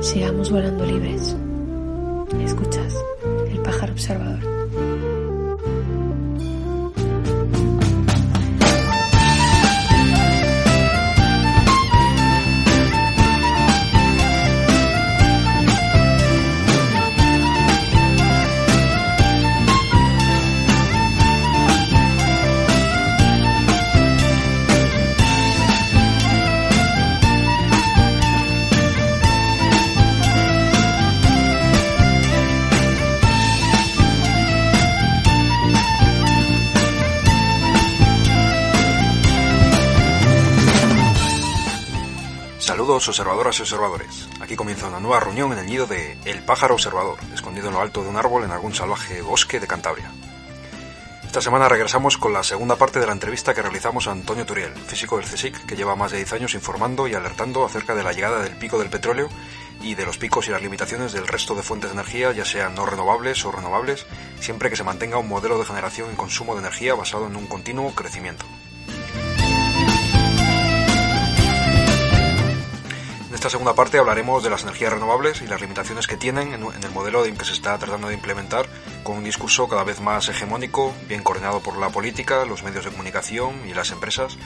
sigamos volando libres. Escuchas El Pájaro Observador. Saludos observadoras y observadores. Aquí comienza una nueva reunión en el nido de El Pájaro Observador, escondido en lo alto de un árbol en algún salvaje bosque de Cantabria. Esta semana regresamos con la segunda parte de la entrevista que realizamos a Antonio Turiel, físico del CSIC, que lleva más de 10 años informando y alertando acerca de la llegada del pico del petróleo y de los picos y las limitaciones del resto de fuentes de energía, ya sean no renovables o renovables, siempre que se mantenga un modelo de generación y consumo de energía basado en un continuo crecimiento. En esta segunda parte hablaremos de las energías renovables y las limitaciones que tienen en el modelo en que se está tratando de implementar, con un discurso cada vez más hegemónico, bien coordinado por la política, los medios de comunicación y las empresas,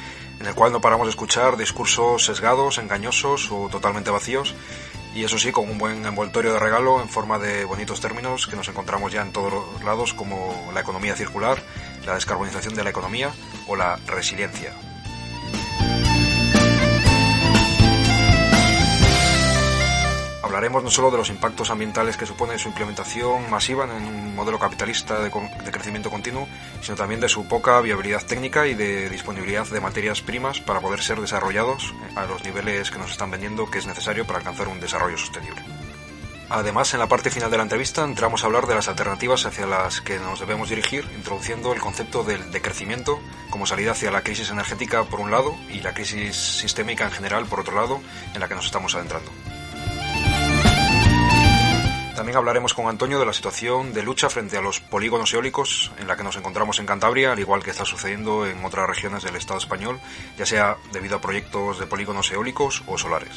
en el cual no paramos de escuchar discursos sesgados, engañosos o totalmente vacíos, y eso sí, con un buen envoltorio de regalo en forma de bonitos términos que nos encontramos ya en todos los lados, como la economía circular, la descarbonización de la economía o la resiliencia. Hablaremos no solo de los impactos ambientales que supone su implementación masiva en un modelo capitalista de crecimiento continuo, sino también de su poca viabilidad técnica y de disponibilidad de materias primas para poder ser desarrollados a los niveles que nos están vendiendo que es necesario para alcanzar un desarrollo sostenible. Además, en la parte final de la entrevista entramos a hablar de las alternativas hacia las que nos debemos dirigir, introduciendo el concepto del decrecimiento como salida hacia la crisis energética por un lado y la crisis sistémica en general por otro lado, en la que nos estamos adentrando. También hablaremos con Antonio de la situación de lucha frente a los polígonos eólicos en la que nos encontramos en Cantabria, al igual que está sucediendo en otras regiones del Estado español, ya sea debido a proyectos de polígonos eólicos o solares.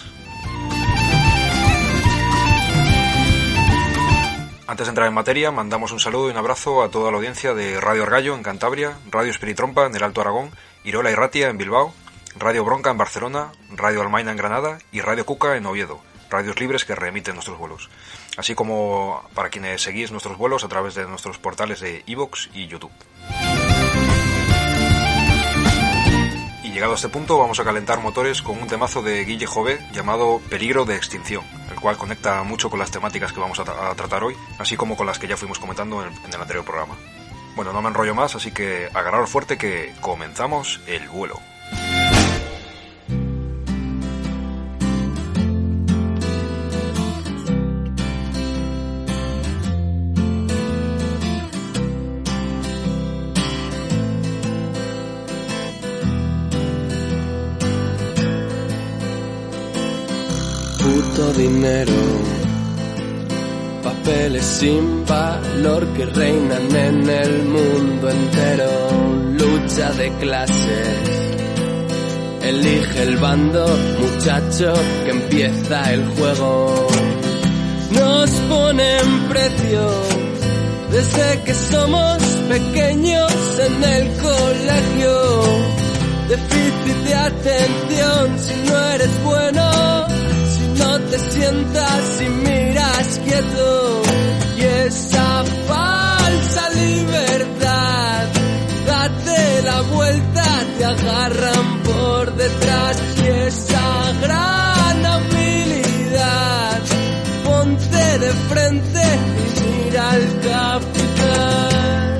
Antes de entrar en materia, mandamos un saludo y un abrazo a toda la audiencia de Radio Argallo en Cantabria, Radio Espiritrompa en el Alto Aragón, Irola y Ratia en Bilbao, Radio Bronca en Barcelona, Radio Almaina en Granada y Radio Cuca en Oviedo, radios libres que reemiten nuestros vuelos, así como para quienes seguís nuestros vuelos a través de nuestros portales de iVoox y YouTube. Y llegado a este punto vamos a calentar motores con un temazo de Guille Jové llamado Peligro de Extinción, el cual conecta mucho con las temáticas que vamos a tratar hoy, así como con las que ya fuimos comentando en el anterior programa. Bueno, no me enrollo más, así que agarraros fuerte que comenzamos el vuelo. Dinero, papeles sin valor que reinan en el mundo entero, lucha de clases, elige el bando, muchacho, que empieza el juego. Nos ponen precio desde que somos pequeños en el colegio, déficit de atención si no eres bueno. No te sientas y miras quieto, y esa falsa libertad, date la vuelta, te agarran por detrás, y esa gran habilidad, ponte de frente y mira al capitán.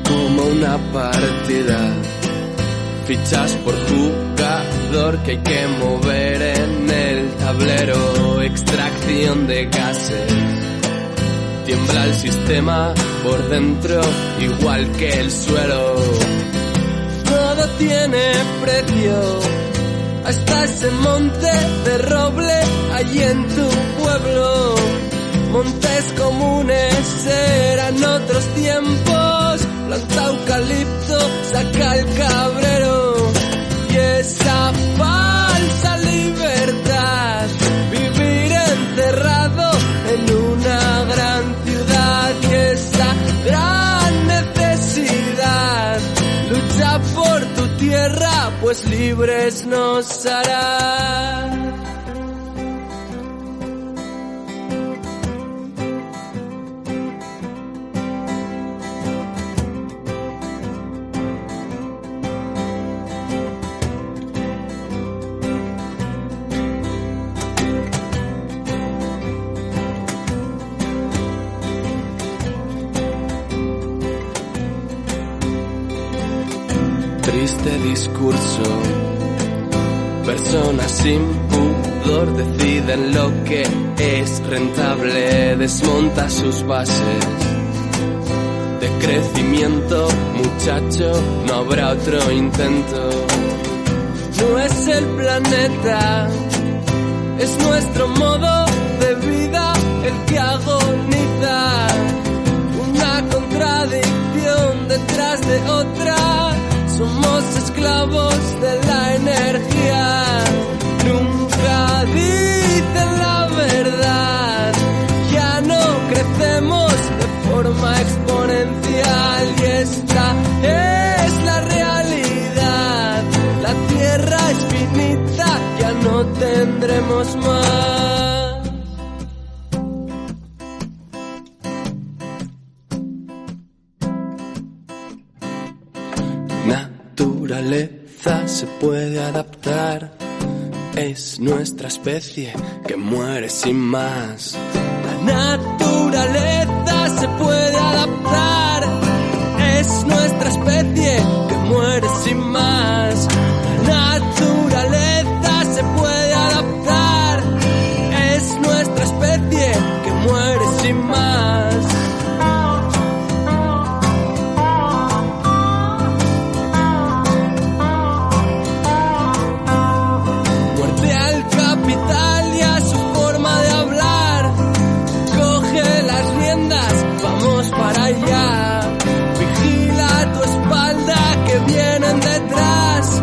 Como una partida, fichas por jugador que hay que mover en el tablero, extracción de gases, tiembla el sistema por dentro igual que el suelo, todo tiene precio, hasta ese monte de roble allí en tu pueblo, montes comunes eran otros tiempos, planta eucalipto, saca el cabrero, y esa falsa pues libres nos hará. Triste discurso, personas sin pudor deciden lo que es rentable, desmonta sus bases de crecimiento, muchacho, no habrá otro intento. No es el planeta, es nuestro modo de vida el que agoniza, una contradicción detrás de otra. Somos esclavos de la energía, nunca dicen la verdad, ya no crecemos de forma exponencial y esta es la realidad, la tierra es finita, ya no tendremos más. Naturaleza se puede adaptar, es nuestra especie que muere sin más. La naturaleza se puede adaptar, es nuestra especie que muere sin más. La naturaleza se puede adaptar, es nuestra especie que muere sin más. Para allá, vigila tu espalda que vienen detrás,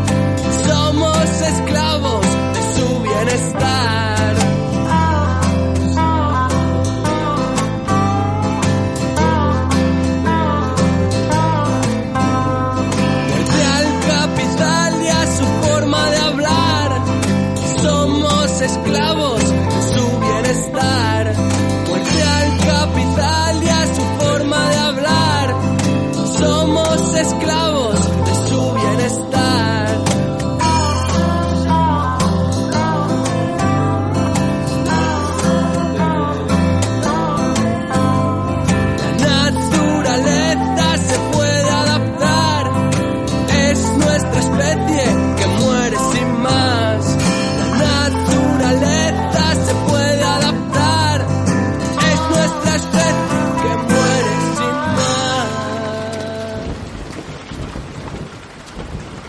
somos esclavos de su bienestar. Muerte al capital y a su forma de hablar, somos esclavos de su bienestar. Muerte al capital y a su forma de hablar, somos esclavos de su bienestar. La naturaleza se puede adaptar, es nuestra especie que muere sin más. La naturaleza se puede adaptar, es nuestra especie que muere sin más.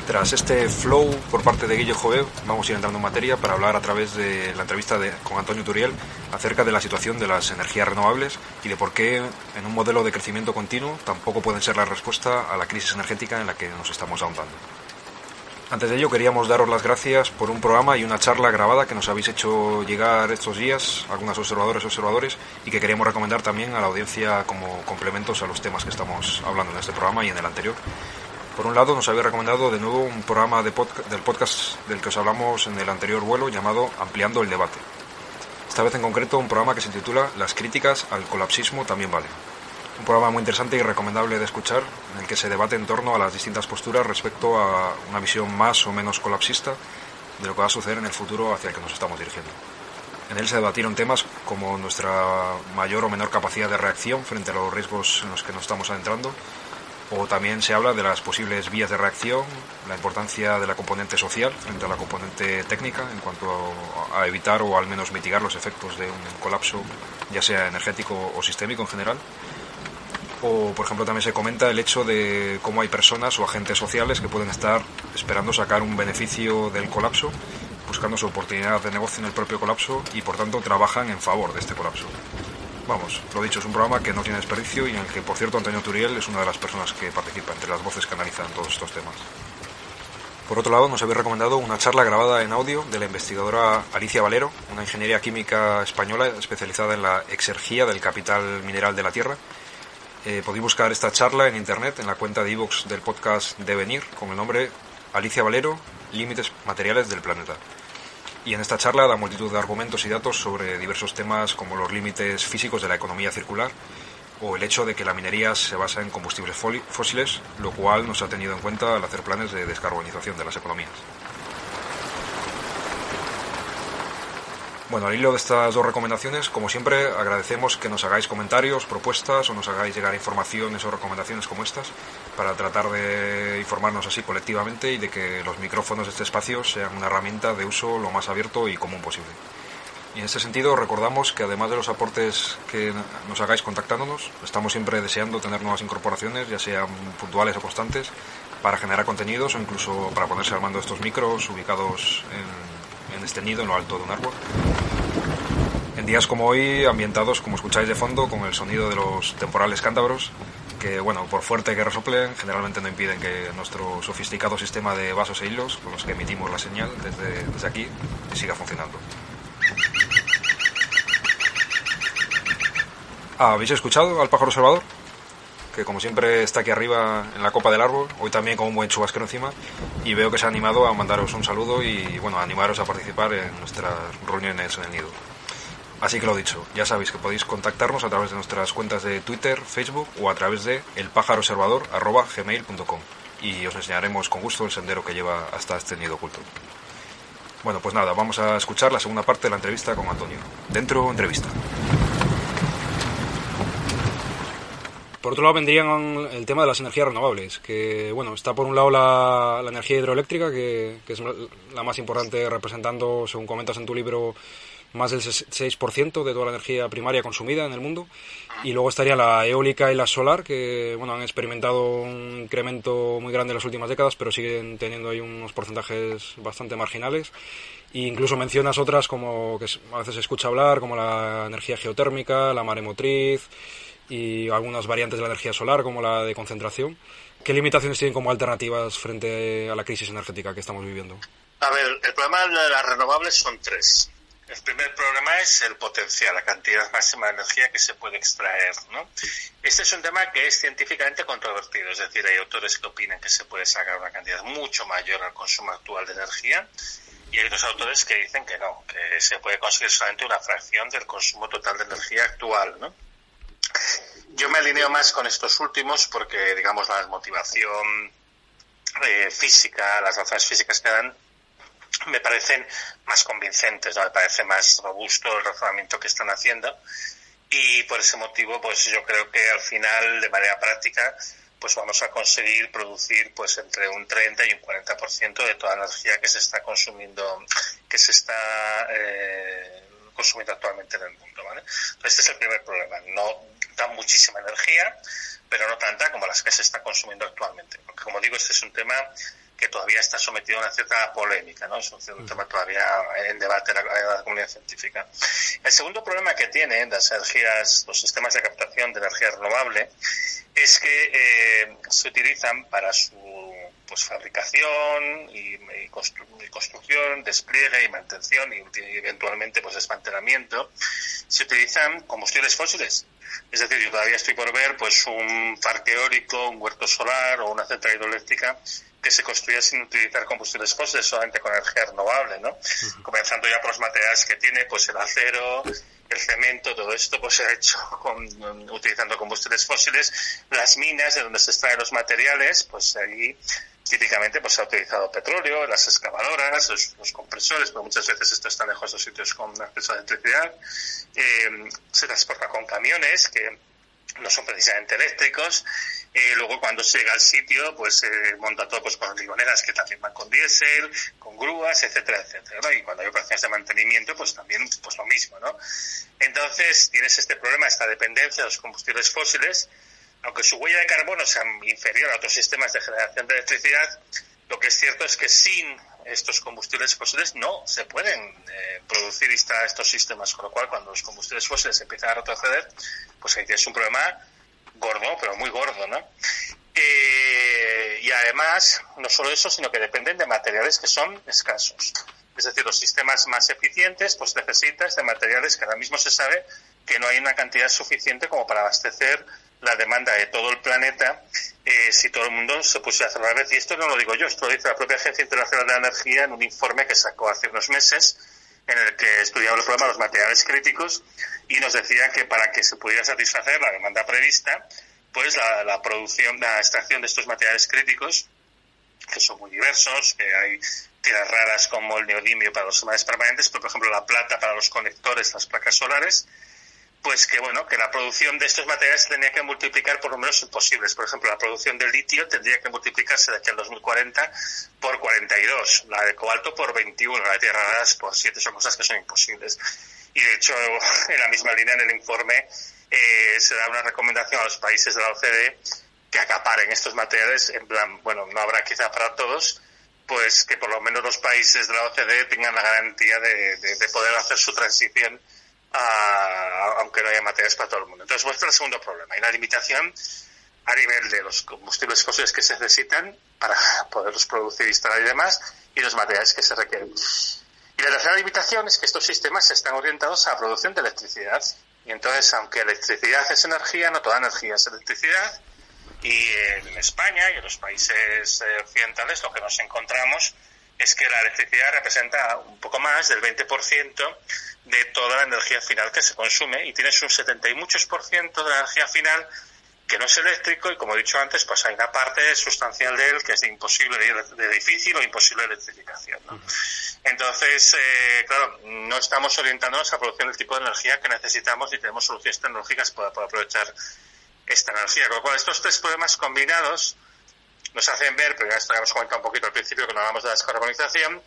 Tras este flow por parte de Guille Jové, vamos a ir entrando en materia para hablar a través de la entrevista con Antonio Turiel acerca de la situación de las energías renovables y de por qué en un modelo de crecimiento continuo tampoco pueden ser la respuesta a la crisis energética en la que nos estamos ahondando. Antes de ello queríamos daros las gracias por un programa y una charla grabada que nos habéis hecho llegar estos días, algunas observadores, y que queríamos recomendar también a la audiencia como complementos a los temas que estamos hablando en este programa y en el anterior. Por un lado, nos habéis recomendado de nuevo un programa del podcast del que os hablamos en el anterior vuelo llamado Ampliando el Debate. Esta vez en concreto un programa que se titula Las críticas al colapsismo también valen. Un programa muy interesante y recomendable de escuchar, en el que se debate en torno a las distintas posturas respecto a una visión más o menos colapsista de lo que va a suceder en el futuro hacia el que nos estamos dirigiendo. En él se debatieron temas como nuestra mayor o menor capacidad de reacción frente a los riesgos en los que nos estamos adentrando, o también se habla de las posibles vías de reacción, la importancia de la componente social frente a la componente técnica en cuanto a evitar o al menos mitigar los efectos de un colapso, ya sea energético o sistémico en general. O, por ejemplo, también se comenta el hecho de cómo hay personas o agentes sociales que pueden estar esperando sacar un beneficio del colapso, buscando su oportunidad de negocio en el propio colapso y, por tanto, trabajan en favor de este colapso. Vamos, lo dicho, es un programa que no tiene desperdicio y en el que, por cierto, Antonio Turiel es una de las personas que participa entre las voces que analizan todos estos temas. Por otro lado, nos habéis recomendado una charla grabada en audio de la investigadora Alicia Valero, una ingeniera química española especializada en la exergía del capital mineral de la Tierra. Podéis buscar esta charla en internet en la cuenta de iVoox del podcast Devenir con el nombre Alicia Valero, límites materiales del planeta. Y en esta charla da multitud de argumentos y datos sobre diversos temas como los límites físicos de la economía circular o el hecho de que la minería se basa en combustibles fósiles, lo cual no se ha tenido en cuenta al hacer planes de descarbonización de las economías. Bueno, al hilo de estas dos recomendaciones, como siempre, agradecemos que nos hagáis comentarios, propuestas o nos hagáis llegar informaciones o recomendaciones como estas para tratar de informarnos así colectivamente y de que los micrófonos de este espacio sean una herramienta de uso lo más abierto y común posible. Y en este sentido, recordamos que además de los aportes que nos hagáis contactándonos, estamos siempre deseando tener nuevas incorporaciones, ya sean puntuales o constantes, para generar contenidos o incluso para ponerse al mando de estos micros ubicados en este nido, en lo alto de un árbol. En días como hoy, ambientados, como escucháis de fondo, con el sonido de los temporales cántabros, que, bueno, por fuerte que resoplen, generalmente no impiden que nuestro sofisticado sistema de vasos e hilos, con los que emitimos la señal desde aquí, siga funcionando. ¿Habéis escuchado al pájaro observador? Que como siempre está aquí arriba en la copa del árbol, hoy también con un buen chubasquero encima, y veo que se ha animado a mandaros un saludo y, bueno, a animaros a participar en nuestras reuniones en el nido. Así que lo dicho, ya sabéis que podéis contactarnos a través de nuestras cuentas de Twitter, Facebook o a través de elpajaroobservador@gmail.com y os enseñaremos con gusto el sendero que lleva hasta este nido oculto. Bueno, pues nada, vamos a escuchar la segunda parte de la entrevista con Antonio. Dentro, entrevista. Por otro lado vendrían el tema de las energías renovables, que bueno, está por un lado la energía hidroeléctrica, que es la más importante, representando, según comentas en tu libro, más del 6% de toda la energía primaria consumida en el mundo, y luego estaría la eólica y la solar, que bueno, han experimentado un incremento muy grande en las últimas décadas, pero siguen teniendo ahí unos porcentajes bastante marginales. E incluso mencionas otras como que a veces se escucha hablar, como la energía geotérmica, la maremotriz y algunas variantes de la energía solar, como la de concentración. ¿Qué limitaciones tienen como alternativas frente a la crisis energética que estamos viviendo? A ver, el problema de las renovables son tres. El primer problema es el potencial, la cantidad máxima de energía que se puede extraer, ¿no? Este es un tema que es científicamente controvertido, es decir, hay autores que opinan que se puede sacar una cantidad mucho mayor al consumo actual de energía, y hay otros autores que dicen que no, que se puede conseguir solamente una fracción del consumo total de energía actual, ¿no? Yo me alineo más con estos últimos porque, digamos, la motivación física, las razones físicas que dan, me parecen más convincentes, ¿no? Me parece más robusto el razonamiento que están haciendo, y por ese motivo pues yo creo que al final, de manera práctica, pues vamos a conseguir producir pues entre un 30 y un 40% de toda la energía que se está consumiendo, consumiendo actualmente en el mundo, ¿vale? Entonces este es el primer problema, no da muchísima energía, pero no tanta como las que se está consumiendo actualmente, porque como digo, este es un tema que todavía está sometido a una cierta polémica, ¿no? Es un tema todavía en debate en la comunidad científica. El segundo problema que tienen los sistemas de captación de energía renovable, es que se utilizan para su fabricación y construcción, despliegue y mantención y eventualmente desmantelamiento, se utilizan combustibles fósiles. Es decir, yo todavía estoy por ver un parque eólico, un huerto solar o una central hidroeléctrica que se construya sin utilizar combustibles fósiles, solamente con energía renovable, ¿no? Comenzando ya por los materiales que tiene, el acero, el cemento, todo esto se ha hecho utilizando combustibles fósiles. Las minas de donde se extraen los materiales, allí típicamente se ha utilizado petróleo, las excavadoras, los compresores, pero muchas veces esto está lejos de los sitios con acceso a electricidad. Se transporta con camiones que no son precisamente eléctricos. Luego cuando se llega al sitio se monta todo con ligoneras que también van con diésel, con grúas, etcétera, etcétera, ¿no? Y cuando hay operaciones de mantenimiento también lo mismo, ¿no? Entonces tienes este problema, esta dependencia de los combustibles fósiles. Aunque su huella de carbono sea inferior a otros sistemas de generación de electricidad, lo que es cierto es que sin estos combustibles fósiles no se pueden producir estos sistemas, con lo cual cuando los combustibles fósiles empiezan a retroceder, ahí tienes un problema gordo, pero muy gordo, ¿no? Y además, no solo eso, sino que dependen de materiales que son escasos. Es decir, los sistemas más eficientes necesitas de materiales que ahora mismo se sabe que no hay una cantidad suficiente como para abastecer la demanda de todo el planeta si todo el mundo se pusiera a hacer a la vez. Y esto no lo digo yo, esto lo dice la propia Agencia Internacional de la Energía en un informe que sacó hace unos meses, en el que estudiaba el problema de los materiales críticos, y nos decía que para que se pudiera satisfacer la demanda prevista, pues la producción, la extracción de estos materiales críticos, que son muy diversos, que hay tierras raras como el neodimio para los materiales permanentes, pero por ejemplo la plata para los conectores, las placas solares, pues que bueno, que la producción de estos materiales tenía que multiplicar por números imposibles. Por ejemplo, la producción de litio tendría que multiplicarse de aquí al 2040 por 42, la de cobalto por 21, la de tierras raras por 7, son cosas que son imposibles. Y de hecho, en la misma línea, en el informe, se da una recomendación a los países de la OCDE que acaparen estos materiales, en plan, bueno, no habrá quizá para todos, pues que por lo menos los países de la OCDE tengan la garantía de poder hacer su transición aunque no haya materiales para todo el mundo. Entonces, este es el segundo problema. Hay una limitación a nivel de los combustibles fósiles que se necesitan para poderlos producir, instalar y demás, y los materiales que se requieren. Y la tercera limitación es que estos sistemas están orientados a la producción de electricidad. Y entonces, aunque electricidad es energía, no toda energía es electricidad. Y en España y en los países occidentales lo que nos encontramos es que la electricidad representa un poco más del 20% de toda la energía final que se consume, y tienes un 70 y muchos % de la energía final que no es eléctrico, y como he dicho antes, pues hay una parte sustancial de él que es de difícil o imposible electrificación, ¿no? Entonces, claro, no estamos orientándonos a producir el tipo de energía que necesitamos y tenemos soluciones tecnológicas para poder aprovechar esta energía. Con lo cual, estos tres problemas combinados nos hacen ver, pero ya esto ya hemos comentado un poquito al principio cuando hablamos de la descarbonización,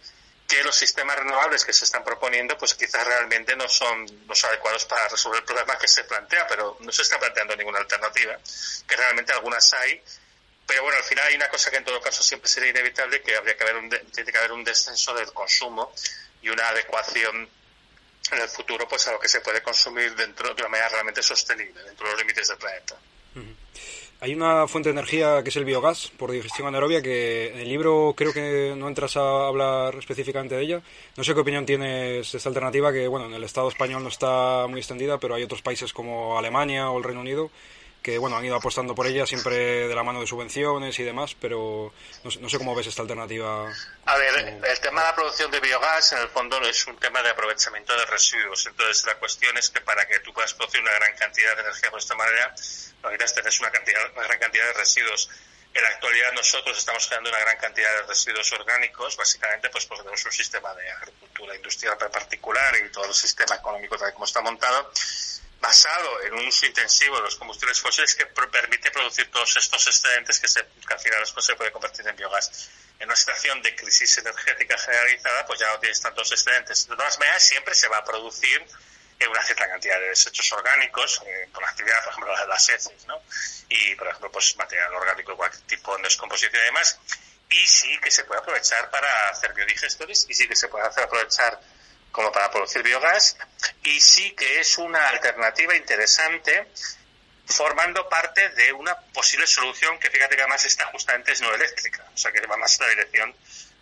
que los sistemas renovables que se están proponiendo pues quizás realmente no son los adecuados para resolver el problema que se plantea, pero no se está planteando ninguna alternativa, que realmente algunas hay, pero bueno, al final hay una cosa que en todo caso siempre sería inevitable, que tiene que haber un descenso del consumo y una adecuación en el futuro pues a lo que se puede consumir dentro de una manera realmente sostenible, dentro de los límites del planeta. Hay una fuente de energía que es el biogás por digestión anaerobia, que en el libro creo que no entras a hablar específicamente de ella. No sé qué opinión tienes de esta alternativa, que bueno, en el Estado español no está muy extendida, pero hay otros países como Alemania o el Reino Unido que bueno, han ido apostando por ella siempre de la mano de subvenciones y demás, pero no sé cómo ves esta alternativa. A ver, el tema de la producción de biogás en el fondo es un tema de aprovechamiento de residuos. Entonces la cuestión es que para que tú puedas producir una gran cantidad de energía de esta manera, necesitas tener una gran cantidad de residuos. En la actualidad nosotros estamos creando una gran cantidad de residuos orgánicos, básicamente pues tenemos un sistema de agricultura industrial particular y todo el sistema económico tal como está montado, basado en un uso intensivo de los combustibles fósiles que permite producir todos estos excedentes que al final después se puede convertir en biogás. En una situación de crisis energética generalizada, pues ya no tienes tantos excedentes. De todas maneras, siempre se va a producir una cierta cantidad de desechos orgánicos, por la actividad, por ejemplo, de las heces, ¿no? Y, por ejemplo, pues material orgánico, cualquier tipo de descomposición y demás. Y sí que se puede aprovechar para hacer biodigestores, y sí que se puede aprovechar como para producir biogás, y sí que es una alternativa interesante formando parte de una posible solución que fíjate que además esta justamente es no eléctrica, o sea que va más en la dirección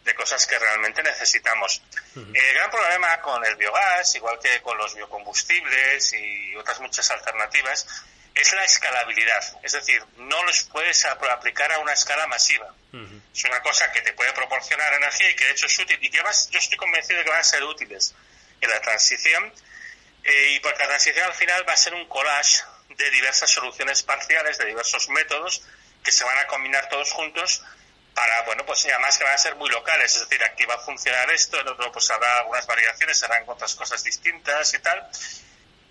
de cosas que realmente necesitamos. El gran problema con el biogás, igual que con los biocombustibles y otras muchas alternativas, es la escalabilidad. Es decir, no los puedes aplicar a una escala masiva. Es una cosa que te puede proporcionar energía y que de hecho es útil. Y que además yo estoy convencido de que van a ser útiles en la transición. Y porque la transición al final va a ser un collage de diversas soluciones parciales, de diversos métodos que se van a combinar todos juntos para, bueno, pues además que van a ser muy locales. Es decir, aquí va a funcionar esto, en otro pues habrá algunas variaciones, harán otras cosas distintas y tal.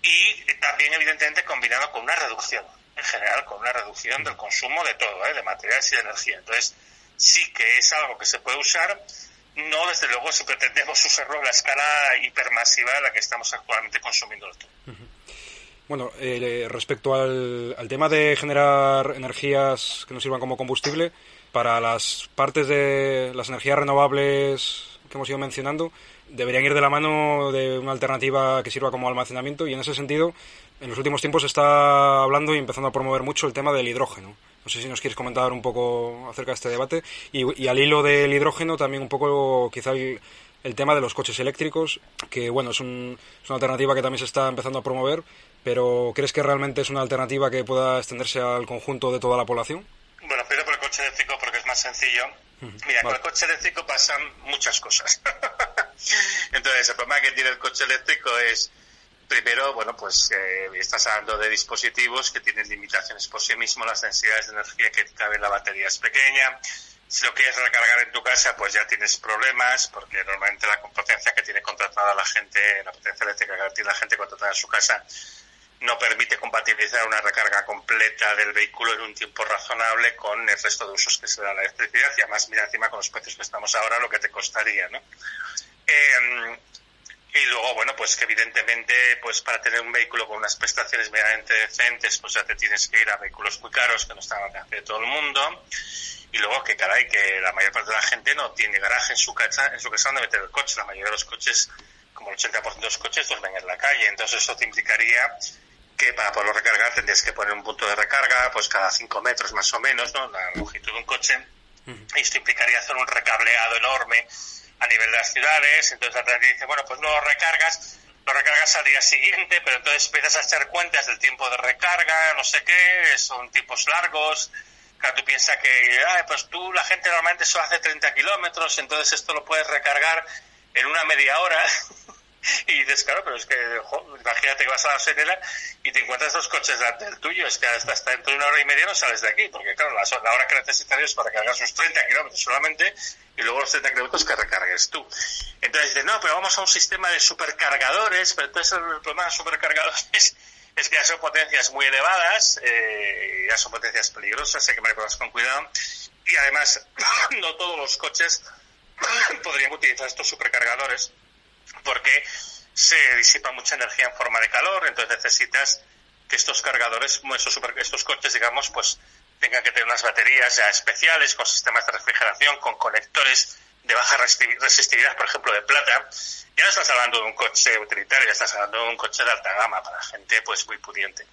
Y también, evidentemente, combinado con una reducción, en general, con una reducción del consumo de todo, de materiales y de energía. Entonces, sí que es algo que se puede usar, no desde luego si pretendemos usarlo en la escala hipermasiva en la que estamos actualmente consumiendo todo. Bueno, respecto al tema de generar energías que nos sirvan como combustible, para las partes de las energías renovables que hemos ido mencionando, deberían ir de la mano de una alternativa que sirva como almacenamiento, y en ese sentido en los últimos tiempos se está hablando y empezando a promover mucho el tema del hidrógeno. No sé si nos quieres comentar un poco acerca de este debate y al hilo del hidrógeno también un poco quizá el tema de los coches eléctricos, que bueno, es una alternativa que también se está empezando a promover, pero ¿crees que realmente es una alternativa que pueda extenderse al conjunto de toda la población? Bueno, empiezo por el coche eléctrico porque es más sencillo. Mira, con el coche eléctrico pasan muchas cosas. Entonces, el problema que tiene el coche eléctrico es, primero, bueno, pues estás hablando de dispositivos que tienen limitaciones por sí mismos, las densidades de energía que cabe en la batería es pequeña. Si lo quieres recargar en tu casa, pues ya tienes problemas, porque normalmente la potencia que tiene contratada la gente, la potencia eléctrica que tiene la gente contratada en su casa, no permite compatibilizar una recarga completa del vehículo en un tiempo razonable con el resto de usos que se da la electricidad, y además mira encima con los precios que estamos ahora lo que te costaría, ¿no? Y luego, bueno, pues que evidentemente, pues para tener un vehículo con unas prestaciones medianamente decentes, pues ya te tienes que ir a vehículos muy caros que no están al alcance de todo el mundo. Y luego que caray, que la mayor parte de la gente no tiene garaje en su casa donde meter el coche. La mayoría de los coches, como el 80% de los coches, pues ven en la calle. Entonces eso te implicaría que para poderlo recargar tendrías que poner un punto de recarga pues cada 5 metros más o menos, ¿no? La longitud de un coche. Y esto implicaría hacer un recableado enorme a nivel de las ciudades. Entonces la gente dice, bueno, pues no lo recargas al día siguiente, pero entonces empiezas a echar cuentas del tiempo de recarga, no sé qué, son tiempos largos. Claro, tú piensas que, pues la gente normalmente solo hace 30 kilómetros, entonces esto lo puedes recargar en una media hora. Y dices, claro, pero es que, imagínate que vas a la Gasolinera y te encuentras 2 coches delante del tuyo, es que hasta dentro de una hora y media no sales de aquí, porque claro, la hora que necesitarías es para cargar sus 30 kilómetros solamente, y luego los 30 kilómetros que recargues tú. Entonces dices, no, pero vamos a un sistema de supercargadores, pero entonces el problema de los supercargadores es que ya son potencias muy elevadas, ya son potencias peligrosas, hay que manejarlas con cuidado, y además no todos los coches podrían utilizar estos supercargadores porque se disipa mucha energía en forma de calor, entonces necesitas que estos cargadores, estos coches, digamos, pues tengan que tener unas baterías ya especiales, con sistemas de refrigeración, con conectores de baja resistividad, por ejemplo, de plata. Ya no estás hablando de un coche utilitario, ya estás hablando de un coche de alta gama para gente pues muy pudiente.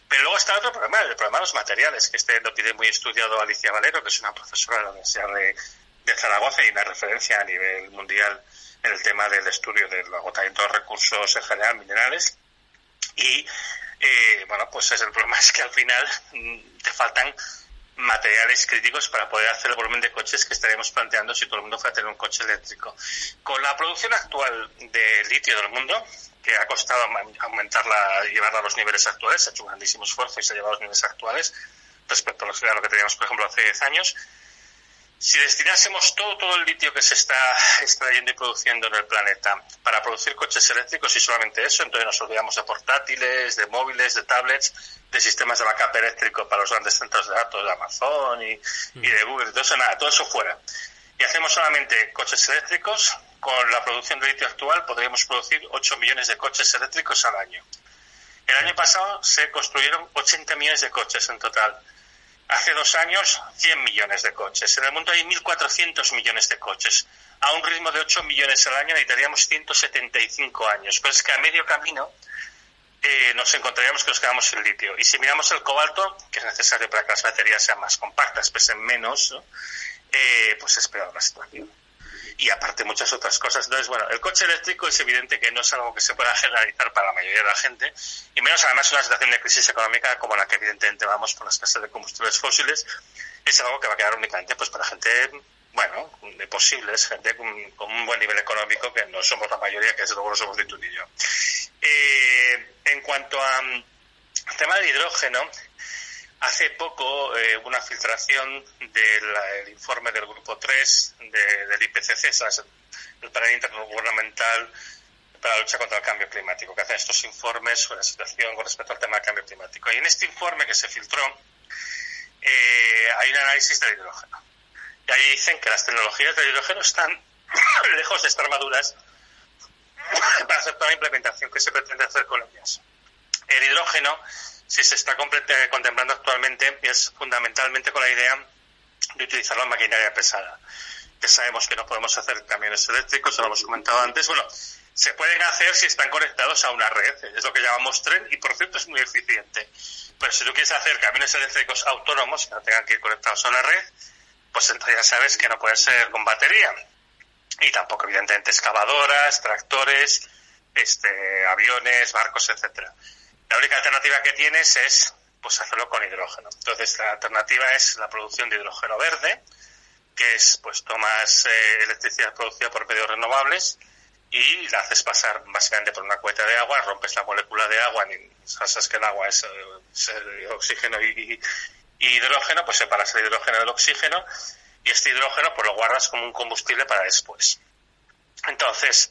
Pero luego está otro problema, el problema de los materiales, que lo tiene muy estudiado Alicia Valero, que es una profesora de la Universidad de Zaragoza y una referencia a nivel mundial en el tema del estudio del agotamiento de recursos en general, minerales. Y, bueno, pues el problema es que al final te faltan materiales críticos para poder hacer el volumen de coches que estaríamos planteando si todo el mundo fuera a tener un coche eléctrico. Con la producción actual de litio del mundo, que ha costado llevarla a los niveles actuales, se ha hecho un grandísimo esfuerzo y se ha llevado a los niveles actuales respecto a lo que teníamos, por ejemplo, hace 10 años. Si destinásemos todo el litio que se está extrayendo y produciendo en el planeta para producir coches eléctricos y solamente eso, entonces nos olvidamos de portátiles, de móviles, de tablets, de sistemas de backup eléctrico para los grandes centros de datos de Amazon y de Google, todo eso fuera. Y hacemos solamente coches eléctricos, con la producción de litio actual podríamos producir 8 millones de coches eléctricos al año. El año pasado se construyeron 80 millones de coches en total. Hace 2 años, 100 millones de coches. En el mundo hay 1.400 millones de coches. A un ritmo de 8 millones al año necesitaríamos 175 años. Pero es que a medio camino nos encontraríamos que nos quedamos sin litio. Y si miramos el cobalto, que es necesario para que las baterías sean más compactas, pesen menos, ¿no? Pues es peor la situación. Y aparte muchas otras cosas. Entonces, bueno, el coche eléctrico es evidente que no es algo que se pueda generalizar para la mayoría de la gente, y menos además en una situación de crisis económica como la que evidentemente vamos por la escasez de combustibles fósiles. Es algo que va a quedar únicamente pues para gente, bueno, de posibles, gente con un buen nivel económico, que no somos la mayoría, que desde luego no somos ni tú ni yo. En cuanto al tema del hidrógeno, hace poco hubo una filtración del informe del Grupo 3 del IPCC, el panel intergubernamental para la lucha contra el cambio climático, que hace estos informes sobre la situación con respecto al tema del cambio climático. Y en este informe que se filtró hay un análisis del hidrógeno. Y ahí dicen que las tecnologías del hidrógeno están lejos de estar maduras para hacer toda la implementación que se pretende hacer con ellas. El hidrógeno, si se está contemplando actualmente, es fundamentalmente con la idea de utilizarlo en maquinaria pesada. Que sabemos que no podemos hacer camiones eléctricos, lo hemos comentado antes. Bueno, se pueden hacer si están conectados a una red, es lo que llamamos tren, y por cierto es muy eficiente. Pero si tú quieres hacer camiones eléctricos autónomos, que no tengan que ir conectados a una red, pues entonces ya sabes que no puede ser con batería. Y tampoco, evidentemente, excavadoras, tractores, aviones, barcos, etcétera. La única alternativa que tienes es pues hacerlo con hidrógeno. Entonces la alternativa es la producción de hidrógeno verde, que es pues tomas electricidad producida por medios renovables y la haces pasar básicamente por una cubeta de agua, rompes la molécula de agua, sabes que el agua es oxígeno y hidrógeno, pues separas el hidrógeno del oxígeno y este hidrógeno pues lo guardas como un combustible para después. Entonces,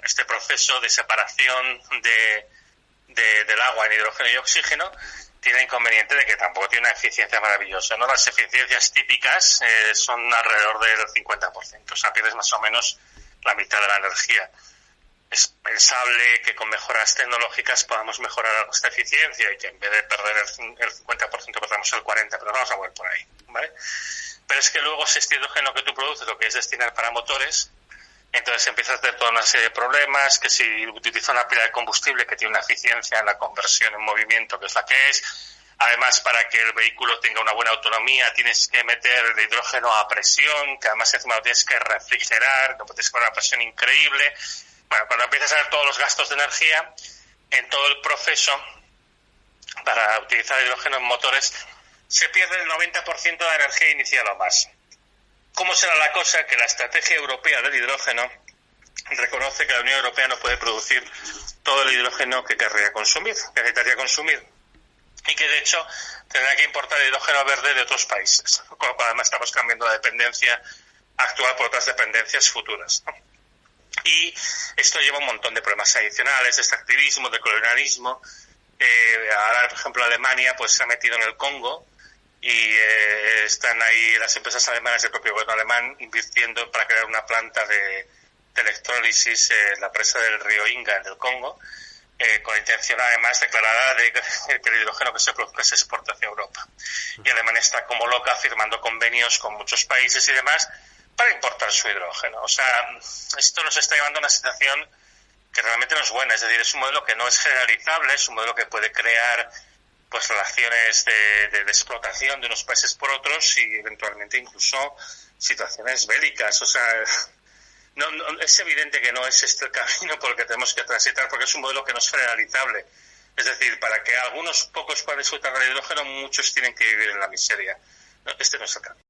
este proceso de separación del agua en hidrógeno y oxígeno tiene inconveniente de que tampoco tiene una eficiencia maravillosa, ¿no? Las eficiencias típicas son alrededor del 50%, o sea, pierdes más o menos la mitad de la energía. Es pensable que con mejoras tecnológicas podamos mejorar esta eficiencia y que en vez de perder el 50% perdamos el 40%, pero vamos a volver por ahí, ¿vale? Pero es que luego si este hidrógeno que tú produces lo quieres destinar para motores, entonces empiezas a tener toda una serie de problemas, que si utiliza una pila de combustible que tiene una eficiencia en la conversión en movimiento, que es la que es, además para que el vehículo tenga una buena autonomía tienes que meter el hidrógeno a presión, que además encima lo tienes que refrigerar, que tienes que poner una presión increíble. Bueno, cuando empiezas a ver todos los gastos de energía, en todo el proceso para utilizar hidrógeno en motores, se pierde el 90% de la energía inicial o más. ¿Cómo será la cosa? Que la estrategia europea del hidrógeno reconoce que la Unión Europea no puede producir todo el hidrógeno que querría consumir, que necesitaría consumir, y que de hecho tendrá que importar hidrógeno verde de otros países, con lo cual además estamos cambiando la dependencia actual por otras dependencias futuras, ¿no? Y esto lleva un montón de problemas adicionales, de extractivismo, de colonialismo. Ahora, por ejemplo, Alemania pues se ha metido en el Congo y están ahí las empresas alemanas, el propio gobierno alemán, invirtiendo para crear una planta de electrólisis en la presa del río Inga, en el Congo, con intención además declarada de que el hidrógeno que se produzca se exporta hacia Europa. Y Alemania está como loca firmando convenios con muchos países y demás para importar su hidrógeno. O sea, esto nos está llevando a una situación que realmente no es buena, es decir, es un modelo que no es generalizable, es un modelo que puede crear pues relaciones de explotación de unos países por otros y eventualmente incluso situaciones bélicas. O sea, no, es evidente que no es este el camino por el que tenemos que transitar, porque es un modelo que no es generalizable. Es decir, para que algunos pocos puedan disfrutar del hidrógeno, muchos tienen que vivir en la miseria. No, este no es el camino.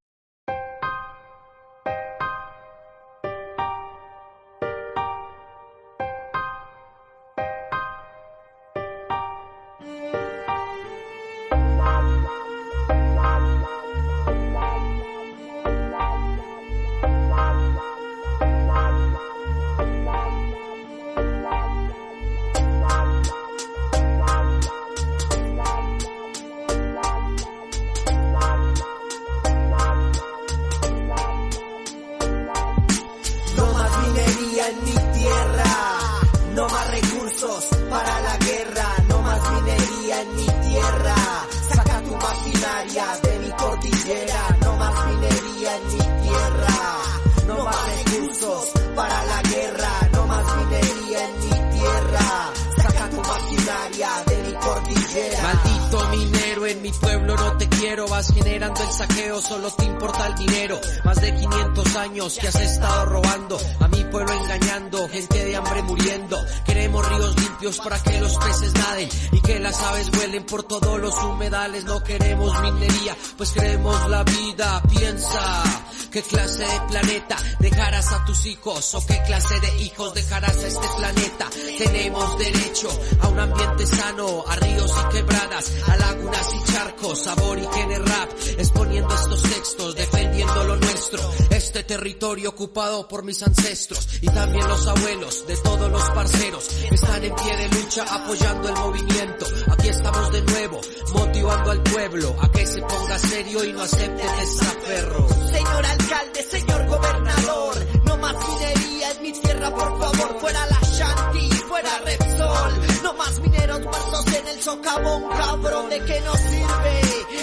Maldito minero, en mi pueblo no te quiero, vas generando el saqueo, solo te importa el dinero. Más de 500 años que has estado robando, a mi pueblo engañando, gente de hambre muriendo. Queremos ríos limpios para que los peces naden y que las aves vuelen por todos los humedales. No queremos minería, pues queremos la vida. Piensa, ¿qué clase de planeta dejarás a tus hijos? ¿O qué clase de hijos dejarás a este planeta? Tenemos derecho a un ambiente sano, a ríos y quebradas, a lagunas y charcos, aborígenes rap, exponiendo estos textos, defendiendo lo nuestro. Este territorio ocupado por mis ancestros y también los abuelos de todos los parceros que están en pie de lucha apoyando el movimiento. Aquí estamos de nuevo, motivando al pueblo a que se ponga serio y no acepte desaferro. Señor alcalde, señor gobernador, no más minería en mi tierra, por favor. Fuera la Shanti, fuera Repsol, no más mineros muertos en el socavón, cabrón. ¿De qué nos sirve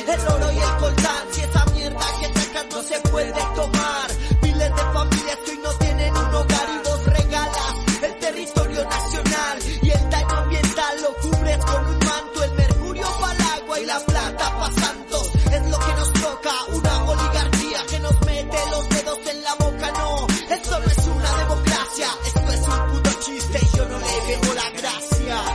el oro y el coltán si esa mierda que sacan no se puede tomar? Miles de familias que hoy no tienen un hogar y vos regalas el territorio nacional y el daño ambiental lo cubres con un manto. El mercurio para el agua y la plata pa' santos es lo que nos toca, una oligarquía que nos mete los dedos en la boca. No, esto no es una democracia, esto es un puto chiste y yo no le veo la gracia.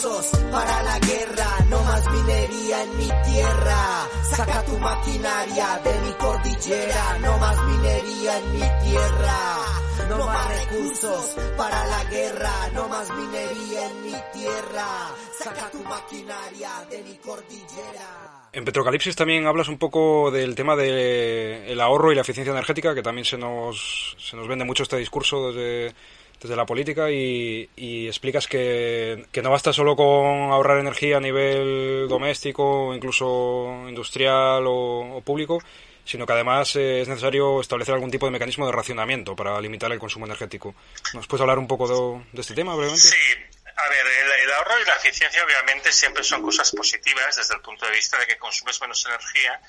recursos para la guerra, no más minería en mi tierra. Saca tu maquinaria de mi cordillera, no más minería en mi tierra. No más recursos para la guerra, no más minería en mi tierra. Saca tu maquinaria de mi cordillera. En Petrocalipsis también hablas un poco del tema del ahorro y la eficiencia energética, que también se nos vende mucho este discurso desde la política, y explicas que no basta solo con ahorrar energía a nivel doméstico, incluso industrial o público, sino que además es necesario establecer algún tipo de mecanismo de racionamiento para limitar el consumo energético. ¿Nos puedes hablar un poco de este tema brevemente? Sí, a ver, el ahorro y la eficiencia obviamente siempre son cosas positivas desde el punto de vista de que consumes menos energía,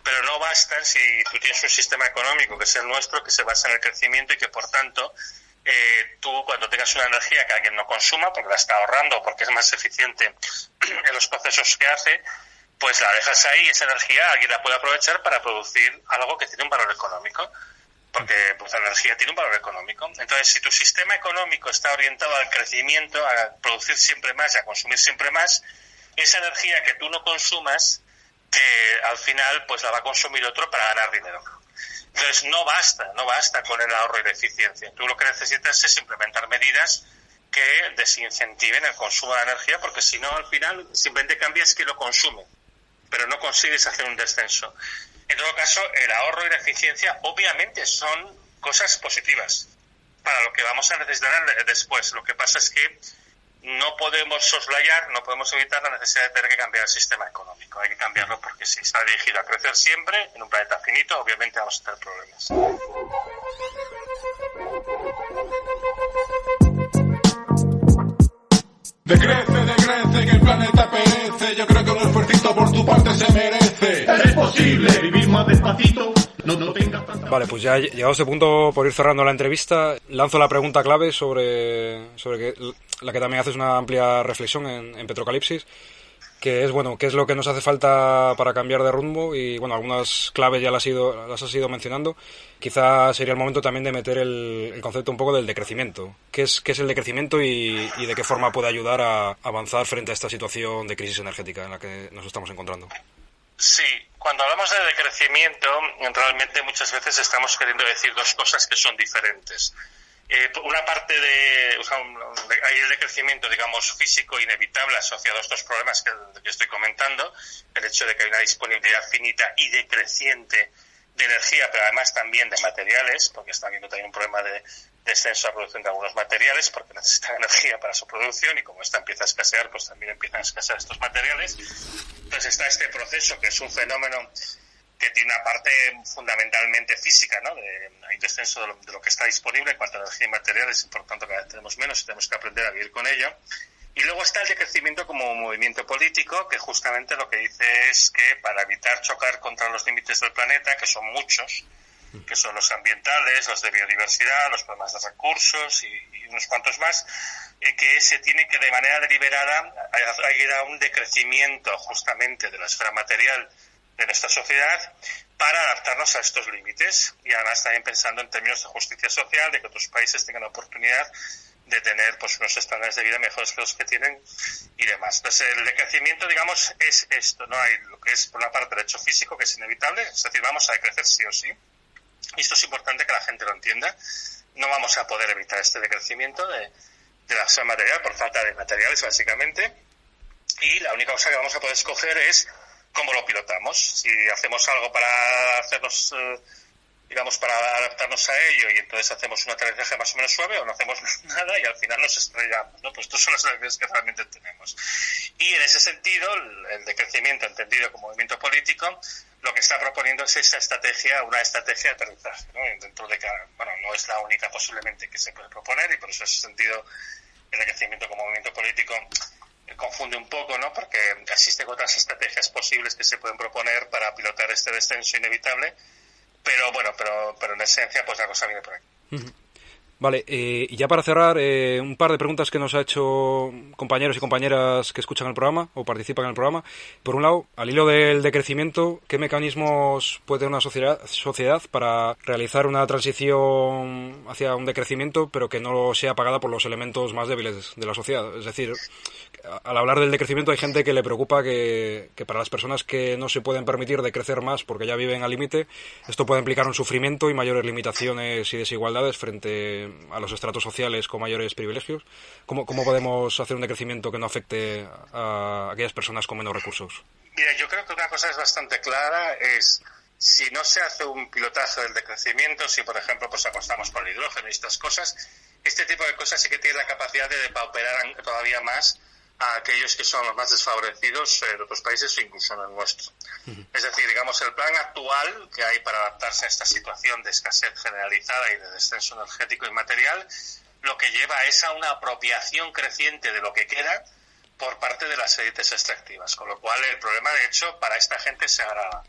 pero no bastan si tú tienes un sistema económico que es el nuestro, que se basa en el crecimiento y que por tanto tú cuando tengas una energía que alguien no consuma porque la está ahorrando o porque es más eficiente en los procesos que hace, pues la dejas ahí, esa energía alguien la puede aprovechar para producir algo que tiene un valor económico, porque pues, la energía tiene un valor económico. Entonces, si tu sistema económico está orientado al crecimiento, a producir siempre más y a consumir siempre más, esa energía que tú no consumas, al final pues la va a consumir otro para ganar dinero. Entonces, no basta con el ahorro y la eficiencia. Tú lo que necesitas es implementar medidas que desincentiven el consumo de energía, porque si no, al final simplemente cambias quién lo consume, pero no consigues hacer un descenso. En todo caso, el ahorro y la eficiencia obviamente son cosas positivas para lo que vamos a necesitar después. Lo que pasa es que no podemos soslayar, no podemos evitar la necesidad de tener que cambiar el sistema económico. Hay que cambiarlo porque si está dirigido a crecer siempre en un planeta finito, obviamente vamos a tener problemas. Decrece, que el planeta perece. Yo creo que un esfuercito por tu parte se merece. Es posible vivir más despacito. No tengas tanta... Vale, pues ya llegado a este punto, por ir cerrando la entrevista, lanzo la pregunta clave sobre la que también haces una amplia reflexión en Petrocalipsis, que es, bueno, qué es lo que nos hace falta para cambiar de rumbo, y bueno, algunas claves ya las has ido mencionando. Quizá sería el momento también de meter el concepto un poco del decrecimiento. ¿Qué es el decrecimiento y de qué forma puede ayudar a avanzar frente a esta situación de crisis energética en la que nos estamos encontrando? Sí, cuando hablamos de decrecimiento, realmente muchas veces estamos queriendo decir dos cosas que son diferentes. Una parte hay el decrecimiento, digamos, físico inevitable asociado a estos problemas que estoy comentando, el hecho de que hay una disponibilidad finita y decreciente de energía, pero además también de materiales, porque está habiendo también un problema de descenso a la producción de algunos materiales, porque necesitan energía para su producción, y como esta empieza a escasear, pues también empiezan a escasear estos materiales. Entonces está este proceso que es un fenómeno que tiene una parte fundamentalmente física, ¿no? Hay descenso de lo que está disponible en cuanto a energía y materiales, y por tanto cada vez tenemos menos y tenemos que aprender a vivir con ello. Y luego está el decrecimiento como movimiento político, que justamente lo que dice es que para evitar chocar contra los límites del planeta, que son muchos, que son los ambientales, los de biodiversidad, los problemas de recursos y unos cuantos más, que se tiene que de manera deliberada ir a un decrecimiento justamente de la esfera material de nuestra sociedad para adaptarnos a estos límites, y además también pensando en términos de justicia social, de que otros países tengan la oportunidad de tener pues unos estándares de vida mejores que los que tienen y demás. Entonces el decrecimiento, digamos, es esto, ¿no? Hay lo que es por una parte el hecho físico, que es inevitable, es decir, vamos a decrecer sí o sí, y esto es importante que la gente lo entienda. No vamos a poder evitar este decrecimiento de la esfera material por falta de materiales, básicamente, y la única cosa que vamos a poder escoger es cómo lo pilotamos. Si hacemos algo para hacernos, digamos, para adaptarnos a ello, y entonces hacemos un aterrizaje más o menos suave, o no hacemos nada y al final nos estrellamos, ¿no? Pues estas son las elecciones que realmente tenemos. Y en ese sentido, el decrecimiento entendido como movimiento político, lo que está proponiendo es esa estrategia, una estrategia de aterrizaje, ¿no? Dentro de que, bueno, no es la única posiblemente que se puede proponer, y por eso en ese sentido el decrecimiento como movimiento político confunde un poco, ¿no? Porque existen otras estrategias posibles que se pueden proponer para pilotar este descenso inevitable, pero bueno, pero en esencia pues la cosa viene por aquí. Vale, y ya para cerrar, un par de preguntas que nos ha hecho compañeros y compañeras que escuchan el programa o participan en el programa. Por un lado, al hilo del decrecimiento, ¿qué mecanismos puede tener una sociedad para realizar una transición hacia un decrecimiento, pero que no sea pagada por los elementos más débiles de la sociedad? Es decir, al hablar del decrecimiento hay gente que le preocupa que para las personas que no se pueden permitir decrecer más porque ya viven al límite, esto puede implicar un sufrimiento y mayores limitaciones y desigualdades frente a los estratos sociales con mayores privilegios. ¿Cómo podemos hacer un decrecimiento que no afecte a aquellas personas con menos recursos? Mira, yo creo que una cosa es bastante clara, es si no se hace un pilotaje del decrecimiento, si por ejemplo pues apostamos por el hidrógeno y estas cosas, este tipo de cosas sí que tiene la capacidad de depauperar todavía más a aquellos que son los más desfavorecidos en otros países o incluso en el nuestro. Es decir, digamos, el plan actual que hay para adaptarse a esta situación de escasez generalizada y de descenso energético y material, lo que lleva es a una apropiación creciente de lo que queda por parte de las élites extractivas, con lo cual el problema, de hecho, para esta gente se agrava.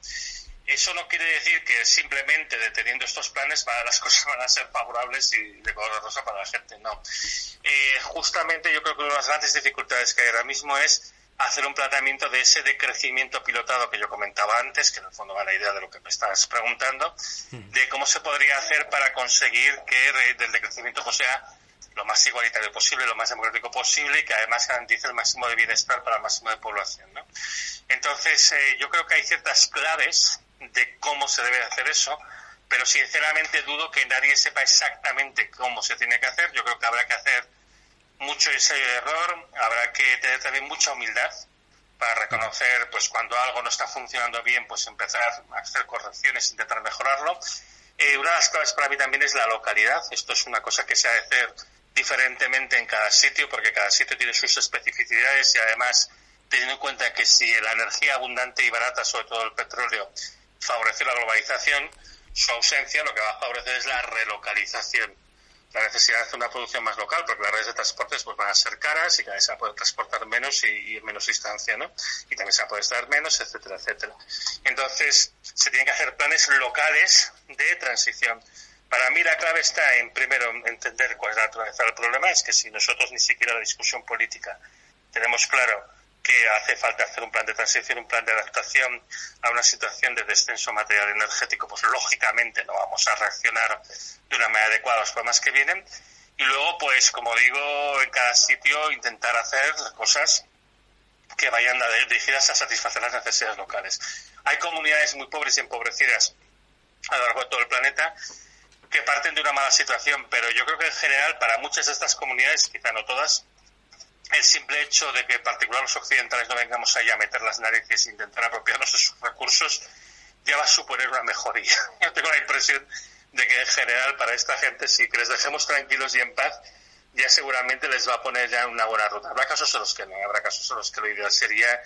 Eso no quiere decir que simplemente deteniendo estos planes las cosas van a ser favorables y de color rosa para la gente, no. Justamente yo creo que una de las grandes dificultades que hay ahora mismo es hacer un planteamiento de ese decrecimiento pilotado que yo comentaba antes, que en el fondo va la idea de lo que me estás preguntando, de cómo se podría hacer para conseguir que el decrecimiento sea lo más igualitario posible, lo más democrático posible y que además garantice el máximo de bienestar para el máximo de población, ¿no? Entonces, yo creo que hay ciertas claves de cómo se debe hacer eso, pero sinceramente dudo que nadie sepa exactamente cómo se tiene que hacer. Yo creo que habrá que hacer mucho ensayo de error, habrá que tener también mucha humildad para reconocer pues cuando algo no está funcionando bien, pues empezar a hacer correcciones, intentar mejorarlo. Una de las claves para mí también es la localidad. Esto es una cosa que se ha de hacer diferentemente en cada sitio, porque cada sitio tiene sus especificidades y además teniendo en cuenta que si la energía abundante y barata, sobre todo el petróleo, favorece la globalización, su ausencia lo que va a favorecer es la relocalización, la necesidad de hacer una producción más local, porque las redes de transportes pues van a ser caras y cada vez se va a poder transportar menos y en menos distancia, ¿no? Y también se va a poder extraer menos, etcétera, etcétera. Entonces, se tienen que hacer planes locales de transición. Para mí la clave está en, primero, entender cuál es la naturaleza del problema. Es que si nosotros ni siquiera la discusión política tenemos claro que hace falta hacer un plan de transición, un plan de adaptación a una situación de descenso material energético, pues lógicamente no vamos a reaccionar de una manera adecuada a los problemas que vienen. Y luego, pues como digo, en cada sitio intentar hacer cosas que vayan dirigidas a satisfacer las necesidades locales. Hay comunidades muy pobres y empobrecidas a lo largo de todo el planeta que parten de una mala situación, pero yo creo que en general para muchas de estas comunidades, quizá no todas, el simple hecho de que en particular los occidentales no vengamos allá a meter las narices e intentar apropiarnos de sus recursos ya va a suponer una mejoría. Yo tengo la impresión de que en general para esta gente, si que les dejemos tranquilos y en paz, ya seguramente les va a poner ya una buena ruta. Habrá casos en los que no, habrá casos en los que lo ideal sería